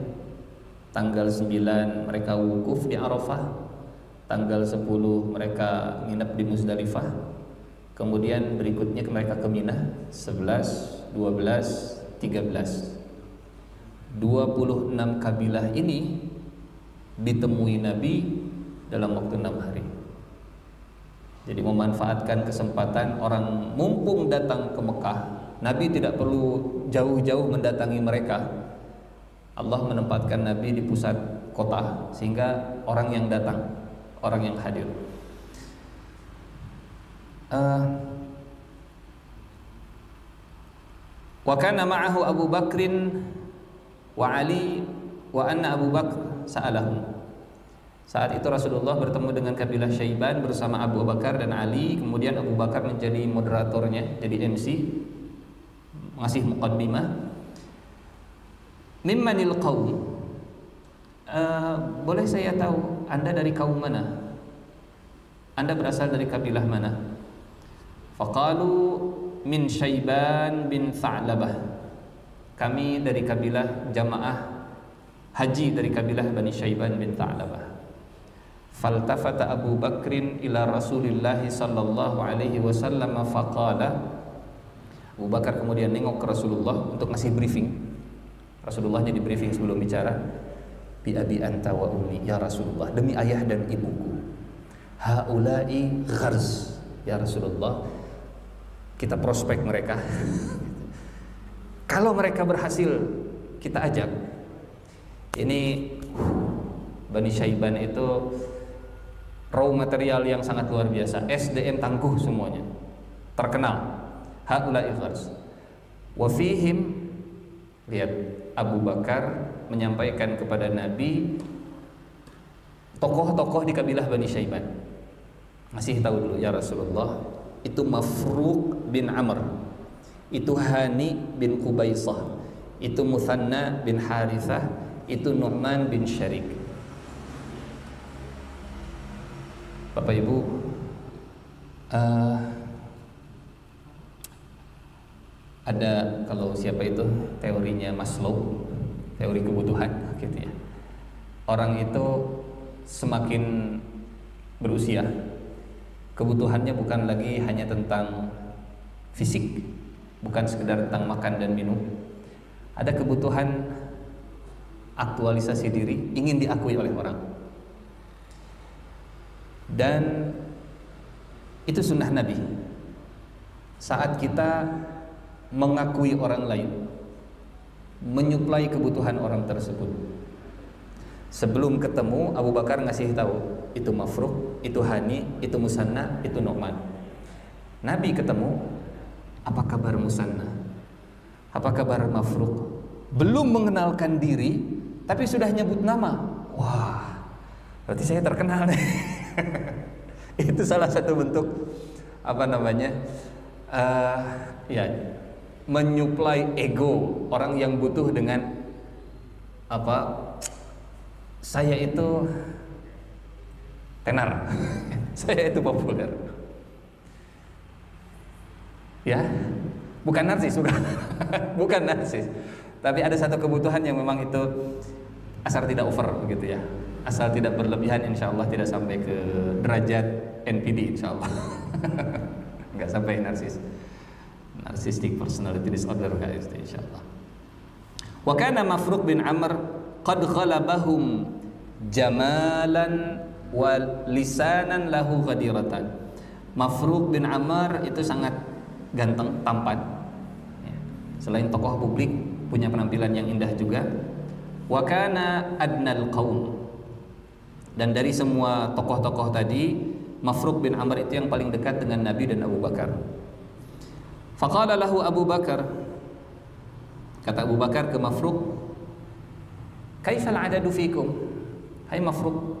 tanggal 9 mereka wukuf di Arafah, tanggal 10 mereka nginep di Muzdalifah, kemudian berikutnya mereka ke Mina 11, 12, 13. 26 kabilah ini ditemui Nabi dalam waktu 6 hari. Jadi memanfaatkan kesempatan orang mumpung datang ke Mekah, Nabi tidak perlu jauh-jauh mendatangi mereka. Allah menempatkan Nabi di pusat kota sehingga orang yang datang, orang yang hadir. Wa kana ma'ahu Abu Bakrin wa Ali wa anna Abu Bakr sa'alahum. Saat itu Rasulullah bertemu dengan kabilah Syaiban bersama Abu Bakar dan Ali. Kemudian Abu Bakar menjadi moderatornya, jadi MC, ngasih muqaddimah. Mimmanil qaum, boleh saya tahu Anda dari kaum mana? Anda berasal dari kabilah mana? Faqalu min Syaiban bin Tha'labah. Kami dari kabilah jamaah haji dari kabilah Bani Syaiban bin Tha'labah. Faltafata Abu Bakrin ila Rasulillah sallallahu alaihi wasallam faqala. Abu Bakar kemudian nengok ke Rasulullah untuk ngasih briefing. Rasulullahnya di briefing sebelum bicara. Bi abi anta wa ummi ya Rasulullah, demi ayah dan ibuku. Haula'i gharz ya Rasulullah, kita prospek mereka. Kalau mereka berhasil kita ajak. Ini Bani Syaiban itu raw material yang sangat luar biasa, SDM tangguh semuanya, terkenal. Haula'i gharz. Wa fihim, lihat Abu Bakar menyampaikan kepada Nabi tokoh-tokoh di kabilah Bani Syaiban. Masih tahu dulu ya Rasulullah, itu Mafruq bin Amr, itu Hani bin Qubaisah, itu Muthanna bin Harithah, itu Nu'man bin Syarik. Bapak Ibu, ada kalau siapa itu teorinya Maslow, teori kebutuhan gitu ya. Orang itu semakin berusia, kebutuhannya bukan lagi hanya tentang fisik, bukan sekedar tentang makan dan minum. Ada kebutuhan aktualisasi diri, ingin diakui oleh orang. Dan itu sunnah Nabi. Saat kita mengakui orang lain, menyuplai kebutuhan orang tersebut, sebelum ketemu Abu Bakar ngasih tahu, itu Mafruq, itu Hani, itu Musanna, itu Nu'man. Nabi ketemu, apa kabar Musanna? Apa kabar Mafruq? Belum mengenalkan diri, tapi sudah nyebut nama. Wah, berarti saya terkenal nih. Itu salah satu bentuk apa namanya? Ya, menyuplai ego orang yang butuh dengan apa? Saya itu tenar. Saya itu populer. Ya, bukan narsis, bukan narsis. Tapi ada satu kebutuhan yang memang itu asal tidak over begitu ya. Asal tidak berlebihan, insya Allah tidak sampai ke derajat NPD, insya Allah. Nggak sampai narsis, narcissistic personality disorder, guys, insya Allah. Wa kana Mafruq bin Amr qad ghalabahum jamalan wa lisanan lahu ghadiratan. Mafruq bin Amr itu sangat ganteng, tampan. Selain tokoh publik, punya penampilan yang indah juga. Wa kana adnal qaum. Dan dari semua tokoh-tokoh tadi, Mafruq bin Amr itu yang paling dekat dengan Nabi dan Abu Bakar. Faqala lahu Abu Bakar, kata Abu Bakar ke Mafruq, kaifal adadu fikum? Hai Mafruq,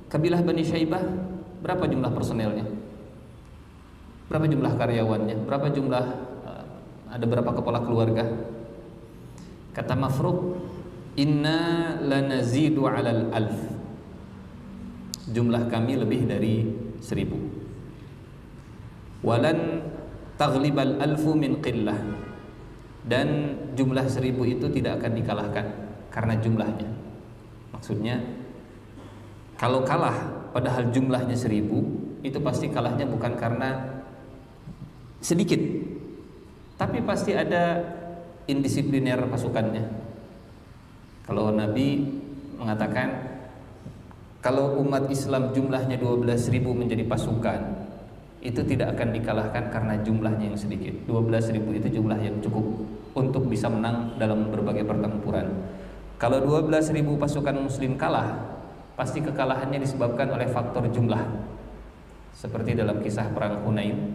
kabilah Bani Syaibah berapa jumlah personelnya? Berapa jumlah karyawannya? Berapa jumlah ada berapa kepala keluarga? Kata Mafruq, inna lanazidu 'alal alf. Jumlah kami lebih dari 1000. Walan taghlibal alfu min qillah. Dan jumlah 1000 itu tidak akan dikalahkan karena jumlahnya. Maksudnya kalau kalah padahal jumlahnya 1000, itu pasti kalahnya bukan karena sedikit, tapi pasti ada indisipliner pasukannya. Kalau Nabi mengatakan kalau umat Islam jumlahnya 12.000 menjadi pasukan, itu tidak akan dikalahkan karena jumlahnya yang sedikit. 12.000 itu jumlah yang cukup untuk bisa menang dalam berbagai pertempuran. Kalau 12.000 pasukan muslim kalah, pasti kekalahannya disebabkan oleh faktor jumlah. Seperti dalam kisah perang Hunain,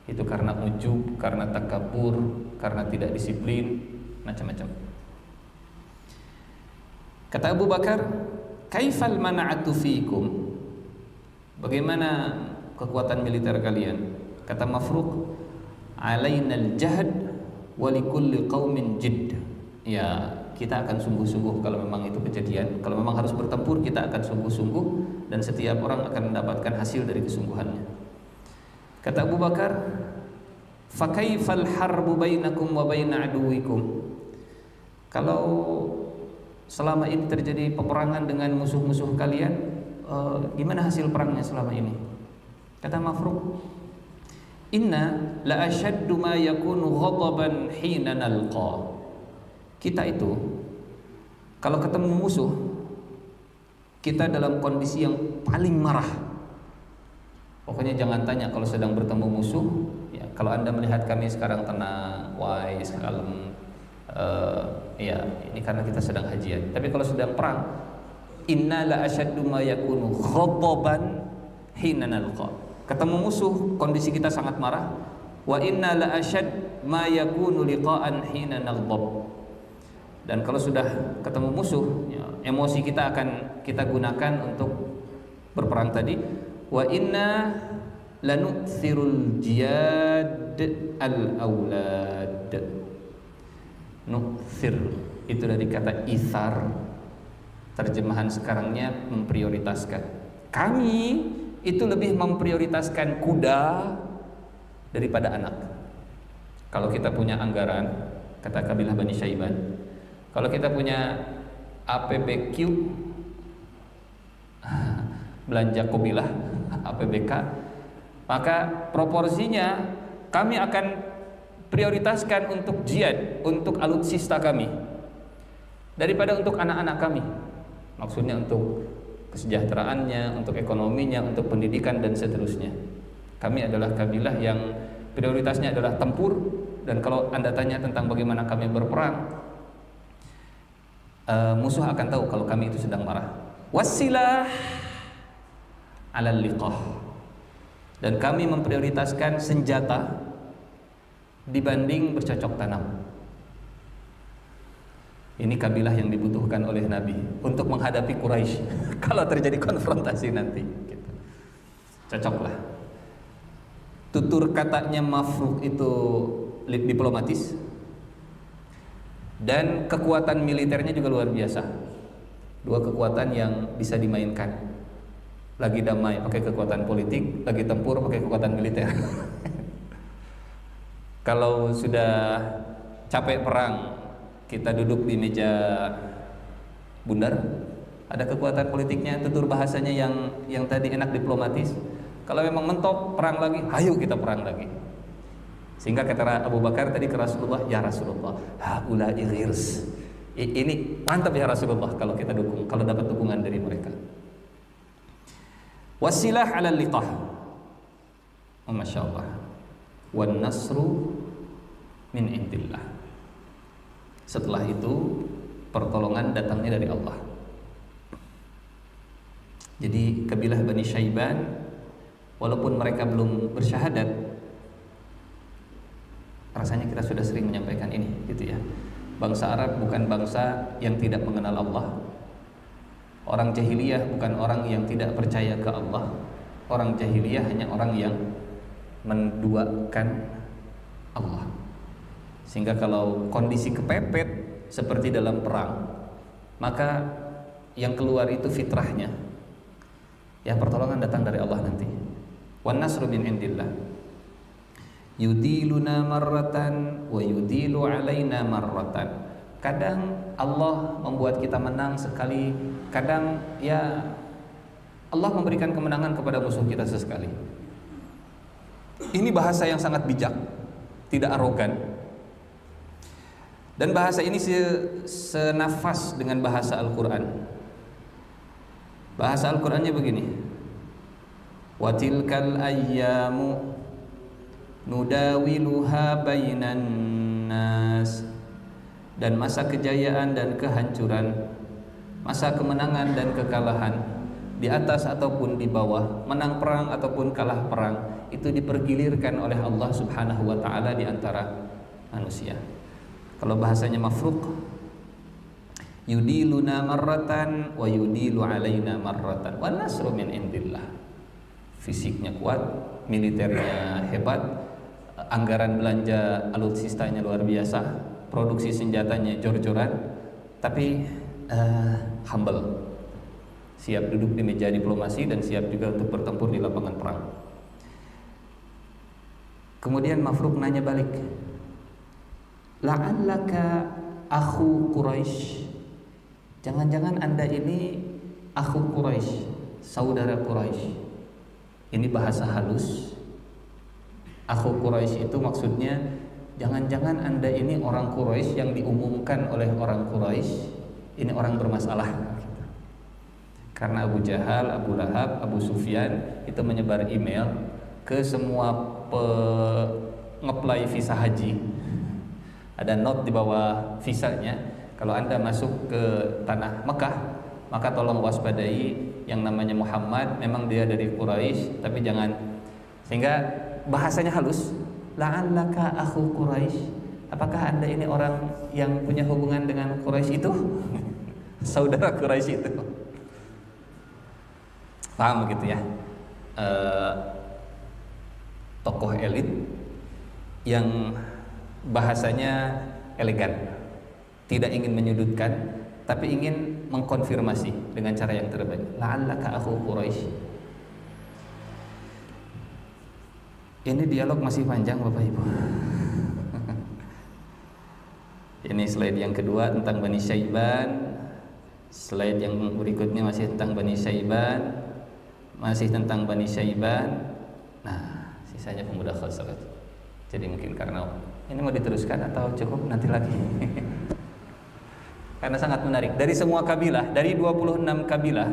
itu karena ujub, karena takabur, karena tidak disiplin, macam-macam. Kata Abu Bakar, kaifal mana'atu fiikum? Bagaimana kekuatan militer kalian? Kata Mafruq, alainal jahd wa likulli qaumin jidd. Ya, kita akan sungguh-sungguh kalau memang itu kejadian. Kalau memang harus bertempur, kita akan sungguh-sungguh, dan setiap orang akan mendapatkan hasil dari kesungguhannya. Kata Abu Bakar, fa kaifal harbu bainakum wa baina aduwikum? Kalau selama ini terjadi peperangan dengan musuh-musuh kalian, gimana hasil perangnya selama ini? Kata Mafruq, inna la ashaddu ma yakunu ghadaban hina nalqa. Kita itu kalau ketemu musuh, kita dalam kondisi yang paling marah. Pokoknya jangan tanya kalau sedang bertemu musuh, ya, kalau Anda melihat kami sekarang tenang, wise, kalem, ya ini karena kita sedang hajian. Tapi kalau sedang perang, inna la ashaddu ma yakunu ghadaban hina nalqa. Ketemu musuh, kondisi kita sangat marah. Wa inna la ashad ma yakunu liqa'an hina naghdab. Dan kalau sudah ketemu musuh, ya, emosi kita akan kita gunakan untuk berperang tadi. Wa inna lanu'thirul jiyad al-aulad. Nu'thir itu dari kata ithar. Terjemahan sekarangnya memprioritaskan. Kami itu lebih memprioritaskan kuda daripada anak. Kalau kita punya anggaran, kata kabilah Bani Syaiban, kalau kita punya APBQ, belanja kabilah APBK, maka proporsinya kami akan prioritaskan untuk jihad, untuk alutsista kami daripada untuk anak-anak kami. Maksudnya untuk kesejahteraannya, untuk ekonominya, untuk pendidikan dan seterusnya. Kami adalah kabilah yang prioritasnya adalah tempur. Dan kalau Anda tanya tentang bagaimana kami berperang, musuh akan tahu kalau kami itu sedang marah. Wasilah alal liqah. Dan kami memprioritaskan senjata dibanding bercocok tanam. Ini kabilah yang dibutuhkan oleh Nabi untuk menghadapi Quraisy kalau terjadi konfrontasi nanti gitu. Cocoklah. Tutur katanya Mafruq itu diplomatis dan kekuatan militernya juga luar biasa. Dua kekuatan yang bisa dimainkan. Lagi damai pakai kekuatan politik, lagi tempur pakai kekuatan militer. Kalau sudah capek perang, kita duduk di meja bundar, ada kekuatan politiknya, tutur bahasanya yang tadi enak diplomatis. Kalau memang mentok perang lagi, ayo kita perang lagi. Sehingga kata Abu Bakar tadi ke Rasulullah, ya Rasulullah, haula ghirs. Ini mantap ya Rasulullah kalau kita dukung, kalau dapat dukungan dari mereka. Wasilah 'ala liqah. Oh, Masya Allah. Wan nasru min indillah. Setelah itu pertolongan datangnya dari Allah. Jadi kabilah Bani Syaiban, walaupun mereka belum bersyahadat, rasanya kita sudah sering menyampaikan ini, gitu ya. Bangsa Arab bukan bangsa yang tidak mengenal Allah. Orang jahiliyah bukan orang yang tidak percaya ke Allah. Orang jahiliyah hanya orang yang menduakan Allah. Sehingga kalau kondisi kepepet seperti dalam perang, maka yang keluar itu fitrahnya. Ya, pertolongan datang dari Allah nanti. Wan nasru min indillah. Yudiluna marratan wa yudilu alaina marratan. Kadang Allah membuat kita menang sekali, kadang ya Allah memberikan kemenangan kepada musuh kita sesekali. Ini bahasa yang sangat bijak, tidak arogan. Dan bahasa ini senafas dengan bahasa Al-Quran. Bahasa Al-Qurannya begini: wa tilkal ayyamu nudawiluha bainan nas. Dan masa kejayaan dan kehancuran, masa kemenangan dan kekalahan, di atas ataupun di bawah, menang perang ataupun kalah perang, itu dipergilirkan oleh Allah Subhanahu wa ta'ala di antara manusia. Kalau bahasanya Mafruq, yudiluna marratan wa yudilu alaina marratan, wa nasru min indillah. Fisiknya kuat, militernya hebat, anggaran belanja alutsistanya luar biasa, produksi senjatanya jor-joran, tapi humble, siap duduk di meja diplomasi dan siap juga untuk bertempur di lapangan perang. Kemudian Mafruq nanya balik, la'allaka akhu Quraisy, jangan-jangan Anda ini akhu Quraisy, saudara Quraisy. Ini bahasa halus. Akhu Quraisy itu maksudnya jangan-jangan Anda ini orang Quraisy yang diumumkan oleh orang Quraisy, ini orang bermasalah. Karena Abu Jahal, Abu Lahab, Abu Sufyan itu menyebar email ke semua ngeplay visa haji. Ada note di bawah visanya, kalau Anda masuk ke tanah Mekah, maka tolong waspadai yang namanya Muhammad, memang dia dari Quraisy, tapi jangan, sehingga bahasanya halus, la'allaka akhu Quraisy, apakah Anda ini orang yang punya hubungan dengan Quraisy itu? Saudara Quraisy itu. Paham begitu ya? Tokoh elit yang bahasanya elegan, tidak ingin menyudutkan, tapi ingin mengkonfirmasi dengan cara yang terbaik. La'allaka akhu Quraisy. Ini dialog masih panjang Bapak Ibu. Ini slide yang kedua tentang Bani Syaiban. Slide yang berikutnya masih tentang Bani Syaiban. Masih tentang Bani Syaiban. Nah, sisanya pemuda Khazraj. Jadi mungkin karena ini mau diteruskan atau cukup nanti lagi. Karena sangat menarik. Dari semua kabilah, dari 26 kabilah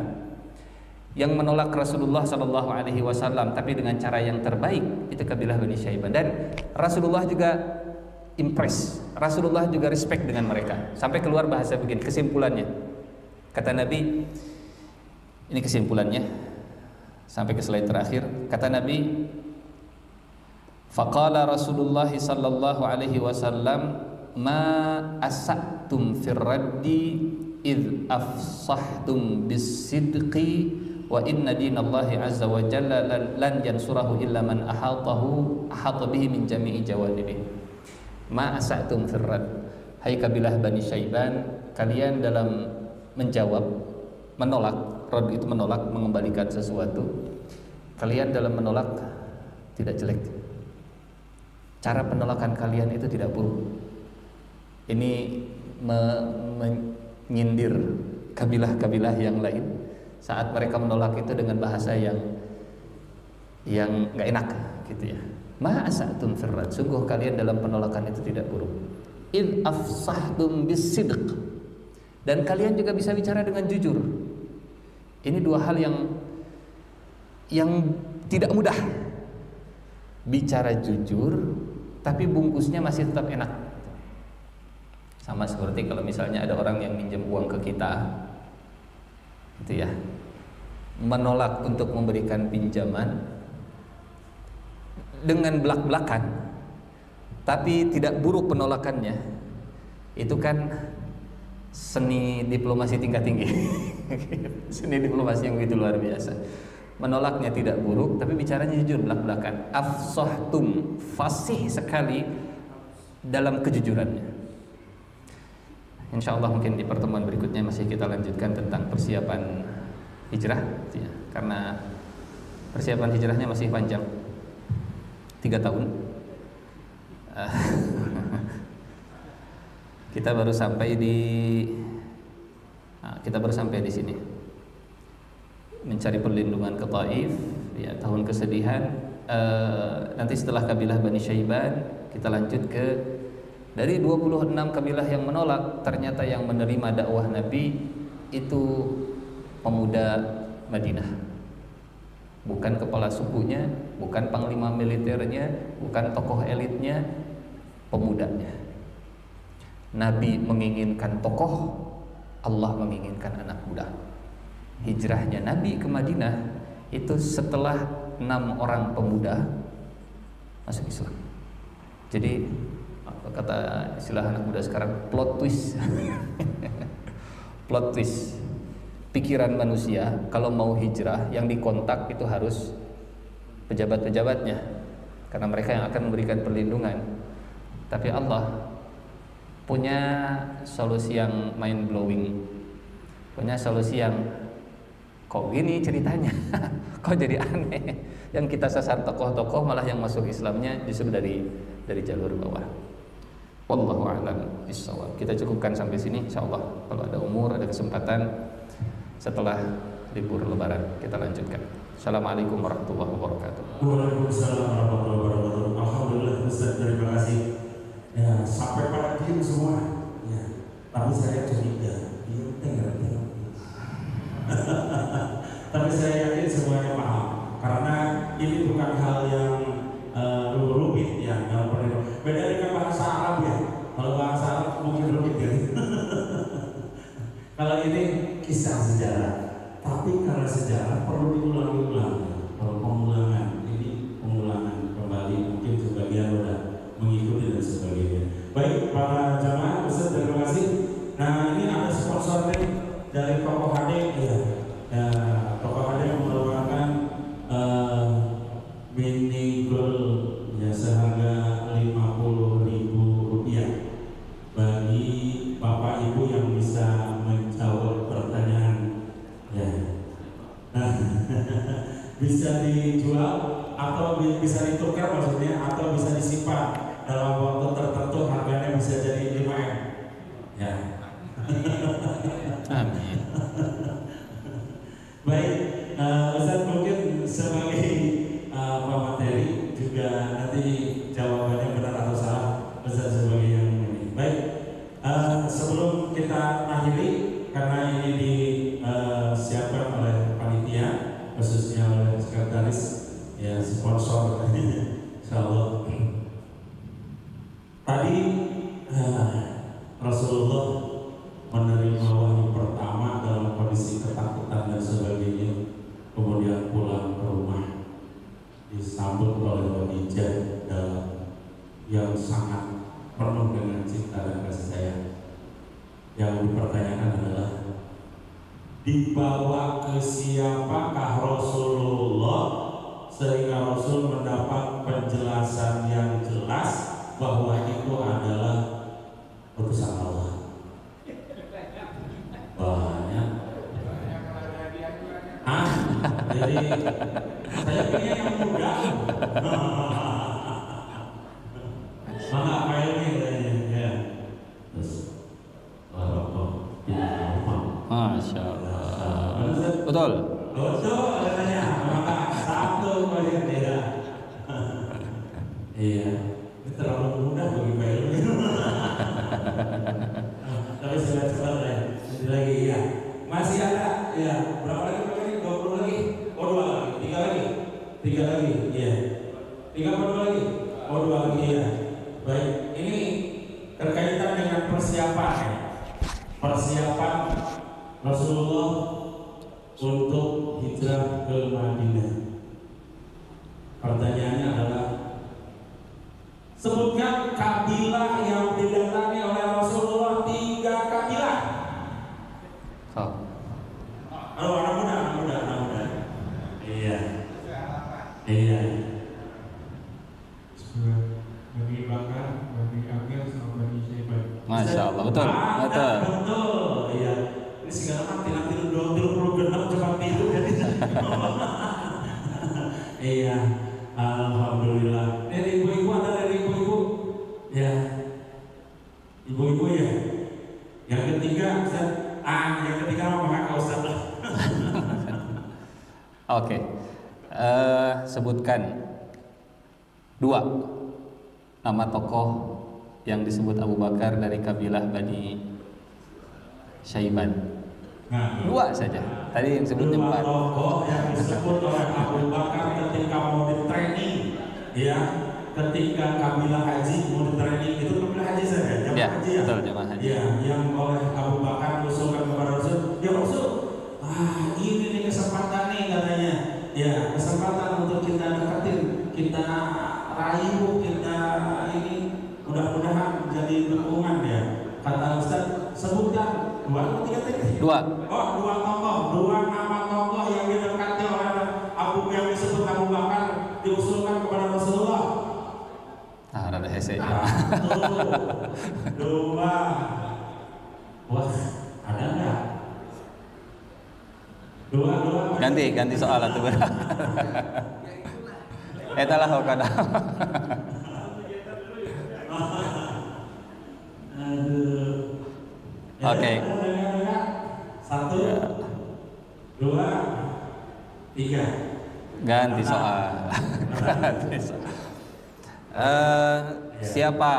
yang menolak Rasulullah sallallahu alaihi wasallam tapi dengan cara yang terbaik, itu kabilah Bani Syaiban. Dan Rasulullah juga impress. Rasulullah juga respect dengan mereka. Sampai keluar bahasa begini, kesimpulannya. Kata Nabi, ini kesimpulannya. Sampai ke slide terakhir, kata Nabi, faqala Rasulullah sallallahu alaihi wasallam, ma asa'tum fir raddi id afsahtum bis-sidqi wa inna dinallahi azza wa jalla lan yansurahu illa man ahata bihi min jami'i jawanibihi. Ma asa'tum fir radd, hai kabilah Bani Syaiban, kalian dalam menjawab, menolak, radd itu menolak, mengembalikan sesuatu, kalian dalam menolak tidak jelek. Cara penolakan kalian itu tidak buruk. Ini menyindir kabilah-kabilah yang lain saat mereka menolak itu dengan bahasa yang nggak enak, gitu ya. Ma asa'tum firrad, sungguh kalian dalam penolakan itu tidak buruk. In afsahtum bis-sidq, dan kalian juga bisa bicara dengan jujur. Ini dua hal yang tidak mudah. Bicara jujur tapi bungkusnya masih tetap enak. Sama seperti kalau misalnya ada orang yang minjem uang ke kita, gitu ya, menolak untuk memberikan pinjaman dengan belak-belakan, tapi tidak buruk penolakannya, itu kan seni diplomasi tingkat tinggi. Seni diplomasi yang begitu luar biasa. Menolaknya tidak buruk, tapi bicaranya jujur, belak-belakan. Afsahtum, fasih sekali dalam kejujurannya. Insya Allah mungkin di pertemuan berikutnya masih kita lanjutkan tentang persiapan hijrah, ya. Karena persiapan hijrahnya masih panjang, 3 tahun. Kita baru sampai di sini. Mencari perlindungan ke Taif, ya, tahun kesedihan. Nanti setelah kabilah Bani Syaiban, kita lanjut ke dari 26 kabilah yang menolak, ternyata yang menerima dakwah Nabi itu pemuda Madinah. Bukan kepala sukunya, bukan panglima militernya, bukan tokoh elitnya, pemudanya. Nabi menginginkan tokoh, Allah menginginkan anak muda. Hijrahnya Nabi ke Madinah itu setelah 6 orang pemuda masuk Islam. Jadi apa kata istilah anak muda sekarang, plot twist. Plot twist. Pikiran manusia kalau mau hijrah yang dikontak itu harus pejabat-pejabatnya, karena mereka yang akan memberikan perlindungan. Tapi Allah punya solusi yang mind blowing, punya solusi yang kok gini ceritanya, kok jadi aneh. Yang kita sasar tokoh-tokoh, malah yang masuk Islamnya justru dari jalur bawah. Wallahu a'lam bishawab. Kita cukupkan sampai sini insyaallah. Kalau ada umur, ada kesempatan setelah libur lebaran kita lanjutkan. Assalamualaikum warahmatullahi wabarakatuh. Waalaikumsalam warahmatullahi wabarakatuh. Alhamdulillah Ustaz, terima kasih. Ya, sampai pada tim semua. Ya, tapi saya curiga, dia tengah. Tapi saya yakin semuanya paham, karena ini bukan hal yang rumit ya dalam pernikahan. Beda dengan bahasa Arab ya. Kalau bahasa Arab mungkin rumit ya. Kalau ini kisah sejarah. Tapi karena sejarah perlu diulang-ulang. Kalau pengulangan, ini pengulangan kembali, mungkin sebagian sudah mengikuti dan sebagainya. Baik para jamaah, Ustaz, terima kasih. Nah, ini ada sponsor dari Toko HD ya. Toko HD merupakan mini gold ya, seharga Rp50.000 bagi Bapak Ibu yang bisa menjawab pertanyaan ya. Nah, bisa dijual atau bisa ditukar maksudnya, atau bisa disimpan dalam waktu tertentu, harganya bisa jadi 5M ya. Amin. Baik, Ustaz, mungkin sebagai pemateri juga nanti jawabannya benar atau salah, Ustaz sebagai yang ini. Baik, sebelum kita akhiri, karena ini disiapkan oleh panitia, khususnya oleh sekretaris ya, sponsor insyaallah. Tadi Rasulullah menerima wahyu pertama dalam kondisi ketakutan dan sebagainya, kemudian pulang ke rumah disambut oleh Khadijah yang sangat penuh dengan cinta dan kasih sayang. Yang dipertanyakan adalah, dibawa ke siapakah Rasulullah sehingga Rasul mendapat penjelasan yang jelas bahwa itu adalah utusan Allah. Banyak. Jadi saya pilih yang muda. Mana kayaknya ya. Terus Masya Allah. Betul. Betul katanya. Maka satu bagian dia. Iya. Ini terlalu mudah bagi Pak Ilmi. Tapi sudah cepat ya. Lagi ya. Masih ada ya. Berapa lagi Pak Ilmi? 20 lagi. Oh 2 lagi. 3 lagi. 3 lagi. Iya. 32 lagi. Oh 2 lagi ya. Baik. Ini terkaitan dengan persiapan ya. Persiapan Rasulullah untuk hijrah ke Madinah. Pertanyaannya adalah, sebutkan kabilah yang didatangi oleh Rasulullah, 3 kabilah. Anak muda. Iya. Bani Bakar, Bani Akhir, sama Bani Syaiban. Masya Allah, betul. Betul. Iya. Ini segala nanti 20 cepat tidur jadi. Iya. Alhamdulillah. Dari ibu-ibu, ada dari ibu-ibu? Ya. Ibu-ibu ya. Yang ketiga, Ustaz. Yang ketiga maka kau Ustaz. Oke. Sebutkan 2 nama tokoh yang disebut Abu Bakar dari kabilah Bani Syaiban. 2 saja. Tadi yang sebutnya 4. Tokoh yang disebut oleh Abu Bakar ketika mau di-training, ya, ketika kabilah haji mau di-training, itu kabilah haji saja, jamaah haji ya. Betul, jamaah haji. Ya, yang oleh Abu Bakar usulkan kepada Rasul, ya Rasul, ini nih kesempatan nih katanya, ya kesempatan untuk kita deketin, kita rayu, kita ini mudah-mudahan jadi dukungan ya. Kata Ustaz, sebutkan 2 atau 3 tadi? 2. Oh, 2 tokoh, 2 nama tokoh yang didekati oleh yang disebut Abu Bakar diusulkan kepada Rasulullah. Rada hese aja. 2. Wah, ada nggak? 2. Ganti soal atau berapa? Etalah hokana. Oke. Satu, dua, tiga. Ganti soal. Ganti soal. Siapa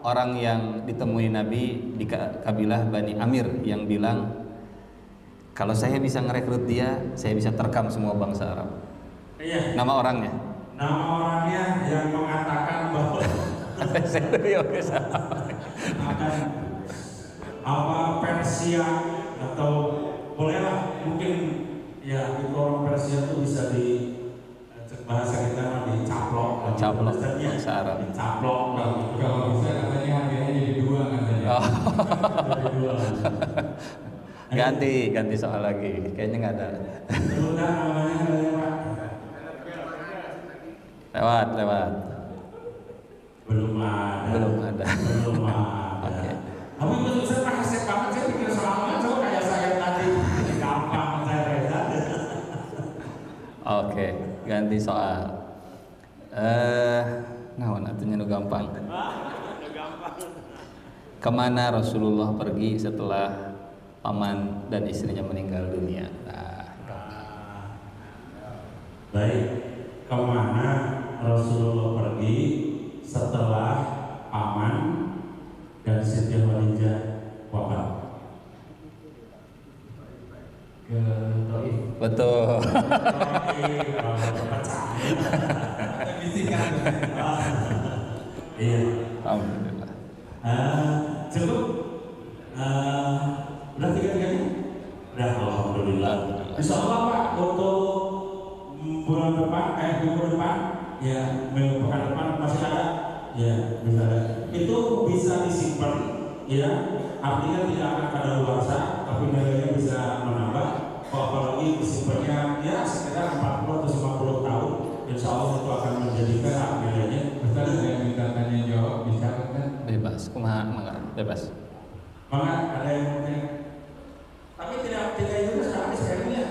orang yang ditemui Nabi di kabilah Bani Amir yang bilang, kalau saya bisa ngerekrut dia, saya bisa terkam semua bangsa Arab? Iya. Nama orangnya? Nama orangnya yang mengatakan bahwa akan apa Persia atau bolehlah mungkin ya itu orang Persia itu bisa di bahasa kita mah dicaplok, bahasa Arab. Dicaplok Kalau bisa katanya harganya jadi 2 katanya. jadi dua. Ganti soal lagi. Kayaknya nggak ada. Sebutkan namanya Lewat. Belum ada. Belum ada. Oke. Tapi menurut saya rahasia banget, saya pikir soalnya coba kayak saya tadi gampang saya reza. Oke, ganti soal. Naon atunya nu gampang. Kemana Rasulullah pergi setelah paman dan istrinya meninggal dunia? Baik, kemana Rasulullah pergi setelah paman dan Siti Khadijah wafat? Ke Taif. Betul. Bisikan. Iya. Alhamdulillah. Cukup. Udah tiga-tiganya? Udah, alhamdulillah. Insya Allah Pak, untuk bulan depan, minggu depan, ya minggu pekan depan masih ada, ya bisa ada. Itu bisa disimpan, ya. Artinya tidak akan kadaluarsa, tapi nilainya bisa menambah. Apalagi disimpannya ya sekitar 40 atau 50 tahun, insya Allah itu akan menjadikan hak nilainya. Ustaz ada yang minta tanya jawab bisa kan? Bebas. Kumaha mangga? Bebas. Maka ada yang mungkin, tapi tidak itu sekarang sekarangnya.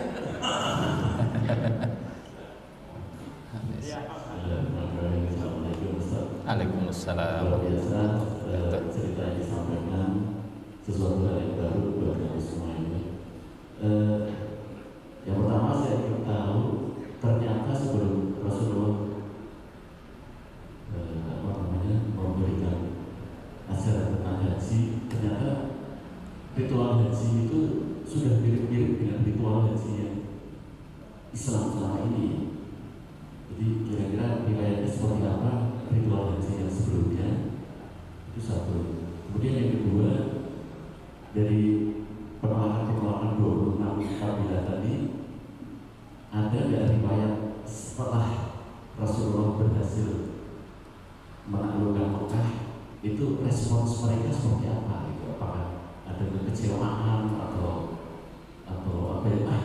Waalaikumsalam. Luar biasa cerita yang disampaikan, sesuatu hal yang baru buat kami semua ini. Yang pertama saya ingin tahu, ternyata sebelum Rasulullah memberikan ajaran tentang haji, ternyata ritual haji itu sudah mirip-mirip dengan ritual haji yang Islam selama ini. Jadi kira-kira riwayatnya seperti apa ritual haji yang sebelumnya? Itu satu. Kemudian yang kedua, dari penolakan 26 kabilah tadi, ada nggak riwayat setelah Rasulullah berhasil menaklukkan Mekah, itu respons mereka seperti apa? Gitu? Apakah ada kekecewaan atau apa ya?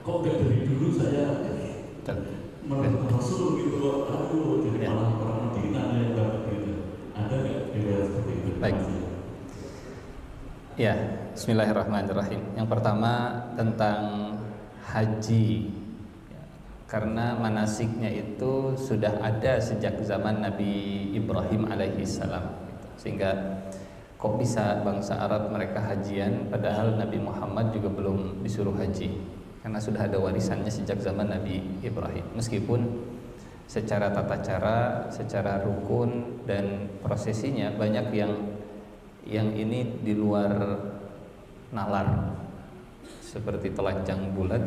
Kok nggak dari dulu saya menurut Rasul gitu loh, aduh, jadi malah orang Medina yang dapat gitu. Ada nggak riwayat seperti itu? Baik. Ya, bismillahirrahmanirrahim. Yang pertama tentang haji. Karena manasiknya itu sudah ada sejak zaman Nabi Ibrahim alaihissalam. Sehingga kok bisa bangsa Arab mereka hajian padahal Nabi Muhammad juga belum disuruh haji. Karena sudah ada warisannya sejak zaman Nabi Ibrahim. Meskipun secara tata cara, secara rukun dan prosesinya banyak yang ini di luar nalar, seperti telanjang bulat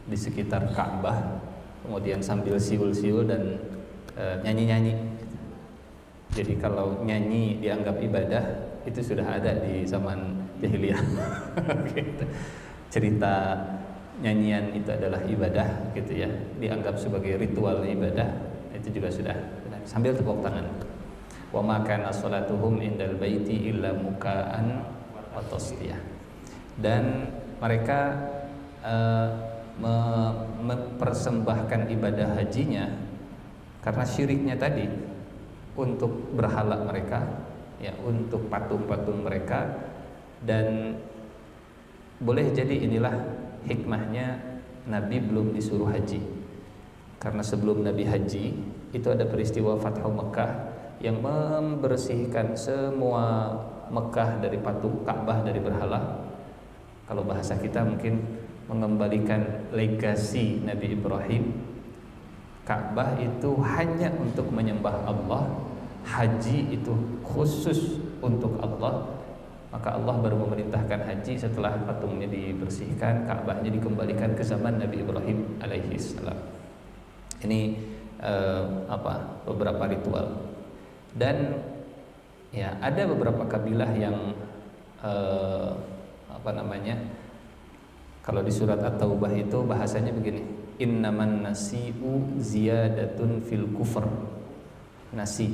di sekitar Ka'bah, kemudian sambil siul-siul dan nyanyi-nyanyi. Jadi kalau nyanyi dianggap ibadah, itu sudah ada di zaman jahiliyah. Gitu. Cerita nyanyian itu adalah ibadah, gitu ya, dianggap sebagai ritual ibadah, itu juga sudah. Sambil tepuk tangan. Wa ma kana sholatuhum indal baiti illa muka'an wa tasdiyah. Dan mereka mempersembahkan ibadah hajinya karena syiriknya tadi untuk berhala mereka, ya, untuk patung-patung mereka. Dan boleh jadi inilah hikmahnya Nabi belum disuruh haji, karena sebelum Nabi haji itu ada peristiwa Fathu Mekah yang membersihkan semua Mekah dari patung, Ka'bah dari berhala. Kalau bahasa kita mungkin mengembalikan legasi Nabi Ibrahim. Ka'bah itu hanya untuk menyembah Allah, haji itu khusus untuk Allah. Maka Allah baru memerintahkan haji setelah patungnya dibersihkan, Ka'bahnya dikembalikan ke zaman Nabi Ibrahim alaihi salam. Ini beberapa ritual. Dan ya ada beberapa kabilah yang kalau di surat At-Taubah itu bahasanya begini, innaman nasi'u ziyadatun fil kufr. Nasi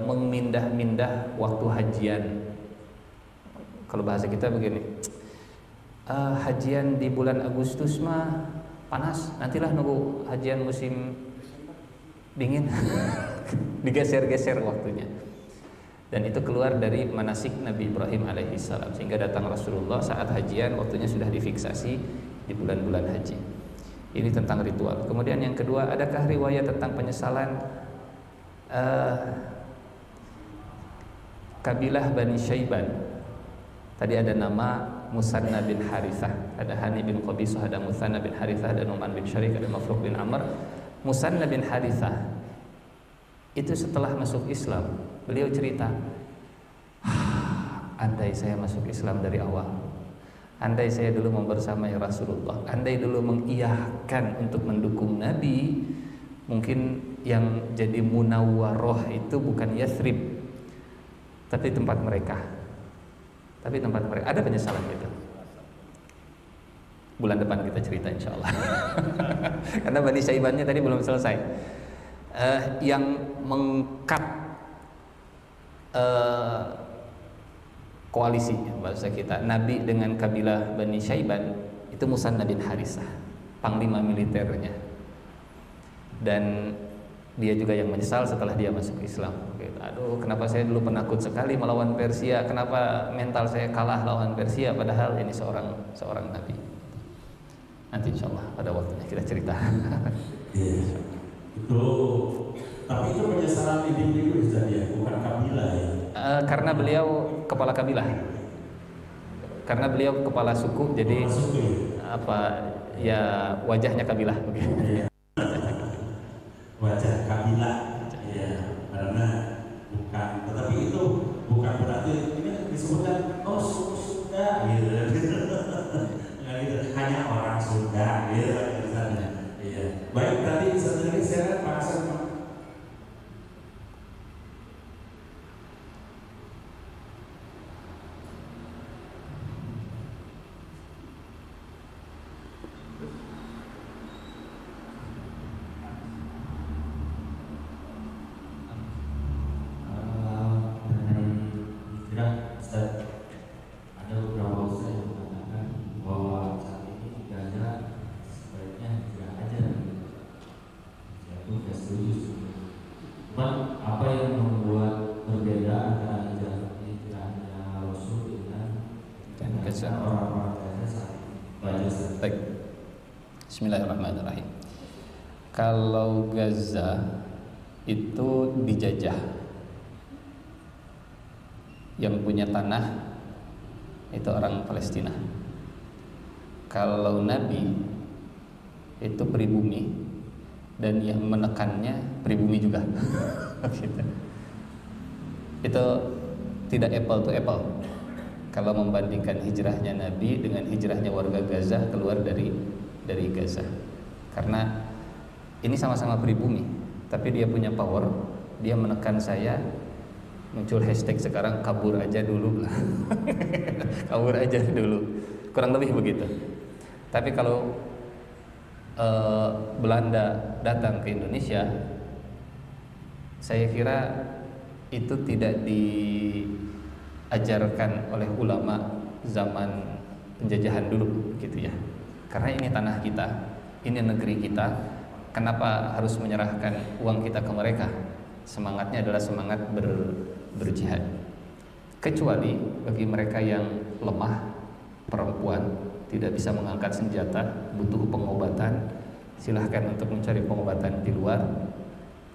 memindah-mindah waktu hajian. Kalau bahasa kita begini, hajian di bulan Agustus mah panas, nantilah nunggu hajian musim dingin. Digeser-geser waktunya. Dan itu keluar dari manasik Nabi Ibrahim alaihissalam, sehingga datang Rasulullah saat hajian, waktunya sudah difiksasi di bulan-bulan haji. Ini tentang ritual. Kemudian yang kedua, adakah riwayat tentang penyesalan kabilah Bani Syaiban? Tadi ada nama Musanna bin Harithah, ada Hani bin Qabisah, ada Musanna bin Harithah, ada Nu'man bin Syarik, ada Mafruq bin Amr. Musanna bin Harithah itu setelah masuk Islam, beliau cerita, andai saya masuk Islam dari awal, andai saya dulu membersamai Rasulullah, andai dulu mengiyahkan untuk mendukung Nabi, mungkin yang jadi munawwaroh itu bukan Yathrib, tapi tempat mereka. Ada penyesalan gitu. Bulan depan kita cerita insyaallah. Karena Bani Syaibannya tadi belum selesai. Yang mengkat koalisi bahasa kita Nabi dengan kabilah Bani Syaiban itu Musanna bin Harithah, panglima militernya, dan dia juga yang menyesal setelah dia masuk Islam. Aduh, kenapa saya dulu penakut sekali melawan Persia, kenapa mental saya kalah lawan Persia, padahal ini seorang Nabi. Nanti insyaallah pada waktunya kita cerita. Itu, tapi itu penyesalan individu ya, bukan kabilah ya. Karena beliau kepala kabilah, karena beliau kepala suku, jadi ya wajahnya kabilah. Wajah kabilah, ya, karena bukan, tetapi itu bukan berarti ini disebutkan suku Sunda, gitu. Hanya orang Sunda, gitu. Iya. Baik, tadi sebenarnya saya bahasa Bismillahirrahmanirrahim. Kalau Gaza itu dijajah, yang punya tanah itu orang Palestina. Kalau Nabi itu pribumi, dan yang menekannya pribumi juga. Gitu. Itu tidak apple to apple. Kalau membandingkan hijrahnya Nabi dengan hijrahnya warga Gaza keluar dari Gaza, karena ini sama-sama pribumi, tapi dia punya power, dia menekan saya. Muncul hashtag sekarang, kabur aja dulu lah. Kabur aja dulu, kurang lebih begitu. Tapi kalau Belanda datang ke Indonesia, saya kira itu tidak diajarkan oleh ulama zaman penjajahan dulu, gitu ya. Karena ini tanah kita, ini negeri kita, kenapa harus menyerahkan uang kita ke mereka? Semangatnya adalah semangat berjihad. Kecuali bagi mereka yang lemah, perempuan, tidak bisa mengangkat senjata, butuh pengobatan, silahkan untuk mencari pengobatan di luar.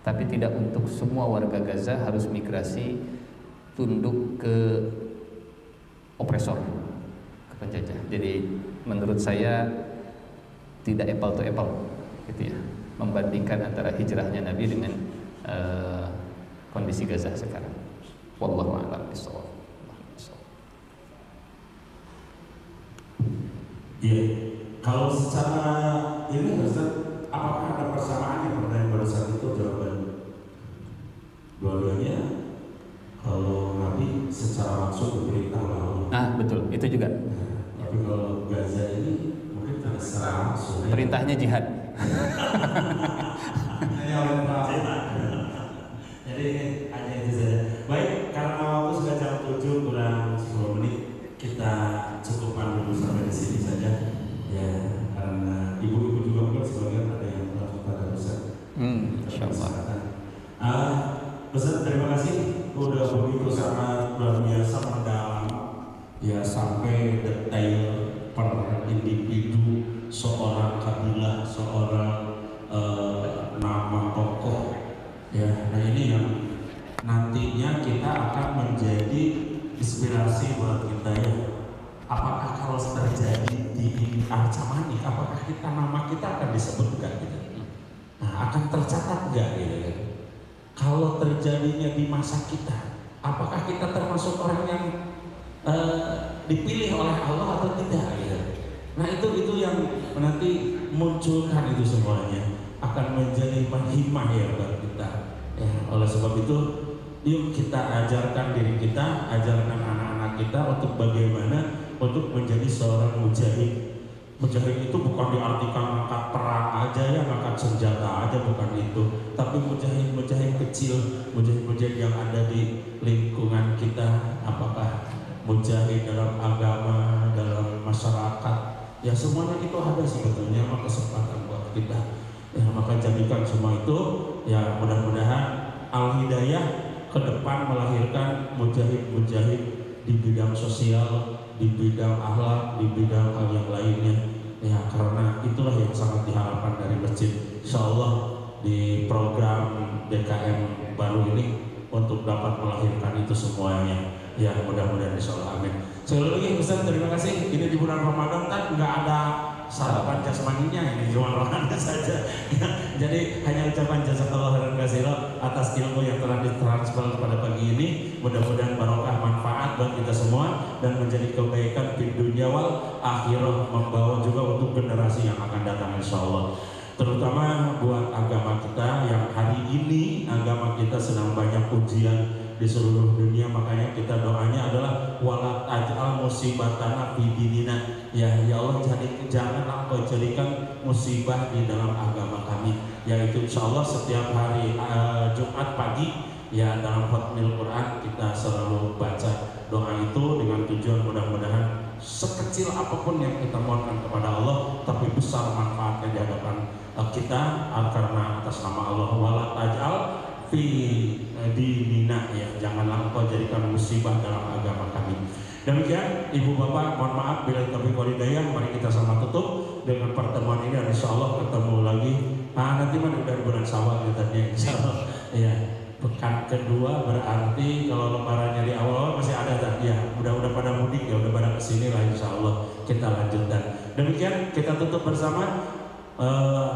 tapi tidak untuk semua warga Gaza harus migrasi tunduk ke opresor, ke penjajah. Jadi menurut saya tidak apple to apple gitu ya, membandingkan antara hijrahnya Nabi dengan kondisi Gaza sekarang. Wallahu a'lam bishawab. Iya, kalau secara ini Ustaz, apakah ada persamaan yang pertanyaan pada saat itu jawaban dua-duanya? Kalau Nabi secara langsung berperintah oleh Allah. Betul, itu juga. Tapi kalau Gaza ini mungkin tidak secara langsung. Perintahnya jihad. Jadi hanya itu saja. Baik, karena waktu sudah jam 7 kurang 10 menit, kita cukupkan dulu sampai di sini saja. Ya, karena ibu-ibu juga mungkin sebagian ada yang melakukan tadarrusan. Insyaallah. Ustaz, terima kasih udah begitu sangat luar biasa mendalam, ya sampai detail per individu, seorang kabilah, seorang nama tokoh. Ya, nah ini yang nantinya kita akan menjadi inspirasi buat kita ya. Apakah kalau terjadi di ancaman ini, apakah kita nama kita akan disebut enggak gitu? Nah, akan tercatat enggak gitu kan? Kalau terjadinya di masa kita, apakah kita termasuk orang yang dipilih oleh Allah atau tidak gitu? Nah itu yang nanti munculkan itu semuanya akan menjadi hikmah ya buat kita. Ya, oleh sebab itu, yuk kita ajarkan diri kita, ajarkan anak-anak kita untuk bagaimana untuk menjadi seorang mujahid. Mujahid itu bukan diartikan angkat perang aja ya, angkat senjata aja, bukan itu. Tapi mujahid kecil, mujahid yang ada di lingkungan kita, apakah mujahid dalam agama, dalam masyarakat, ya semuanya itu ada sebetulnya, maka kesempatan buat kita. Ya, maka jadikan semua itu, ya mudah-mudahan Al-Hidayah ke depan melahirkan mujahid-mujahid di bidang sosial, di bidang akhlak, di bidang hal yang lainnya. Ya, karena itulah yang sangat diharapkan dari masjid. Insyaallah di program DKM baru ini untuk dapat melahirkan itu semuanya. Ya, mudah-mudahan insyaallah, amin. Sekali lagi Ustaz, terima kasih. Ini di bulan Ramadan kan nggak ada sarapan jasmaninya, ini cuma rohani saja. Jadi hanya ucapan jazakallahu khairan katsiran atas ilmu yang telah ditransfer pada pagi ini. Mudah-mudahan barokah manfaat buat kita semua dan menjadi kebaikan di dunia wal akhirah, membawa juga untuk generasi yang akan datang insyaallah. Terutama buat agama kita yang hari ini agama kita sedang banyak ujian di seluruh dunia, makanya kita doanya adalah wala taj'al musibatana fi dinina. Ya Allah, janganlah Engkau jadikan musibah di dalam agama kami. Yaitu insyaallah setiap hari Jumat pagi ya dalam khatmil Quran kita selalu baca doa itu dengan tujuan mudah-mudahan sekecil apapun yang kita mohonkan kepada Allah tapi besar manfaatnya di hadapan kita karena atas nama Allah. Wala taj'al fi dinina, ya janganlah Engkau jadikan musibah dalam agama kami. Demikian ibu bapak, mohon maaf bila taufiq wal hidayah. Mari kita sama tutup dengan pertemuan ini dan insyaallah ketemu lagi nanti mana dari bulan Syawal katanya insyaallah. Ya, pekan kedua berarti kalau lebarannya di awal masih ada tadi ya, udah pada mudik ya, udah pada kesini lah insyaallah kita lanjutkan. Demikian kita tutup bersama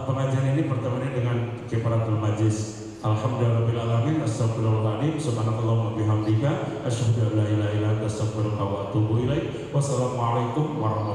pengajian ini, pertemuan ini dengan kifaratul majlis. Alhamdulillahirabbil alamin, astagfirullahaladzim, subhanakallahumma bihamdika, asyhadu an la ilaha illa anta, astaghfiruka wa atubu ilaik. Wassalamualaikum warahmatullahi wabarakatuh.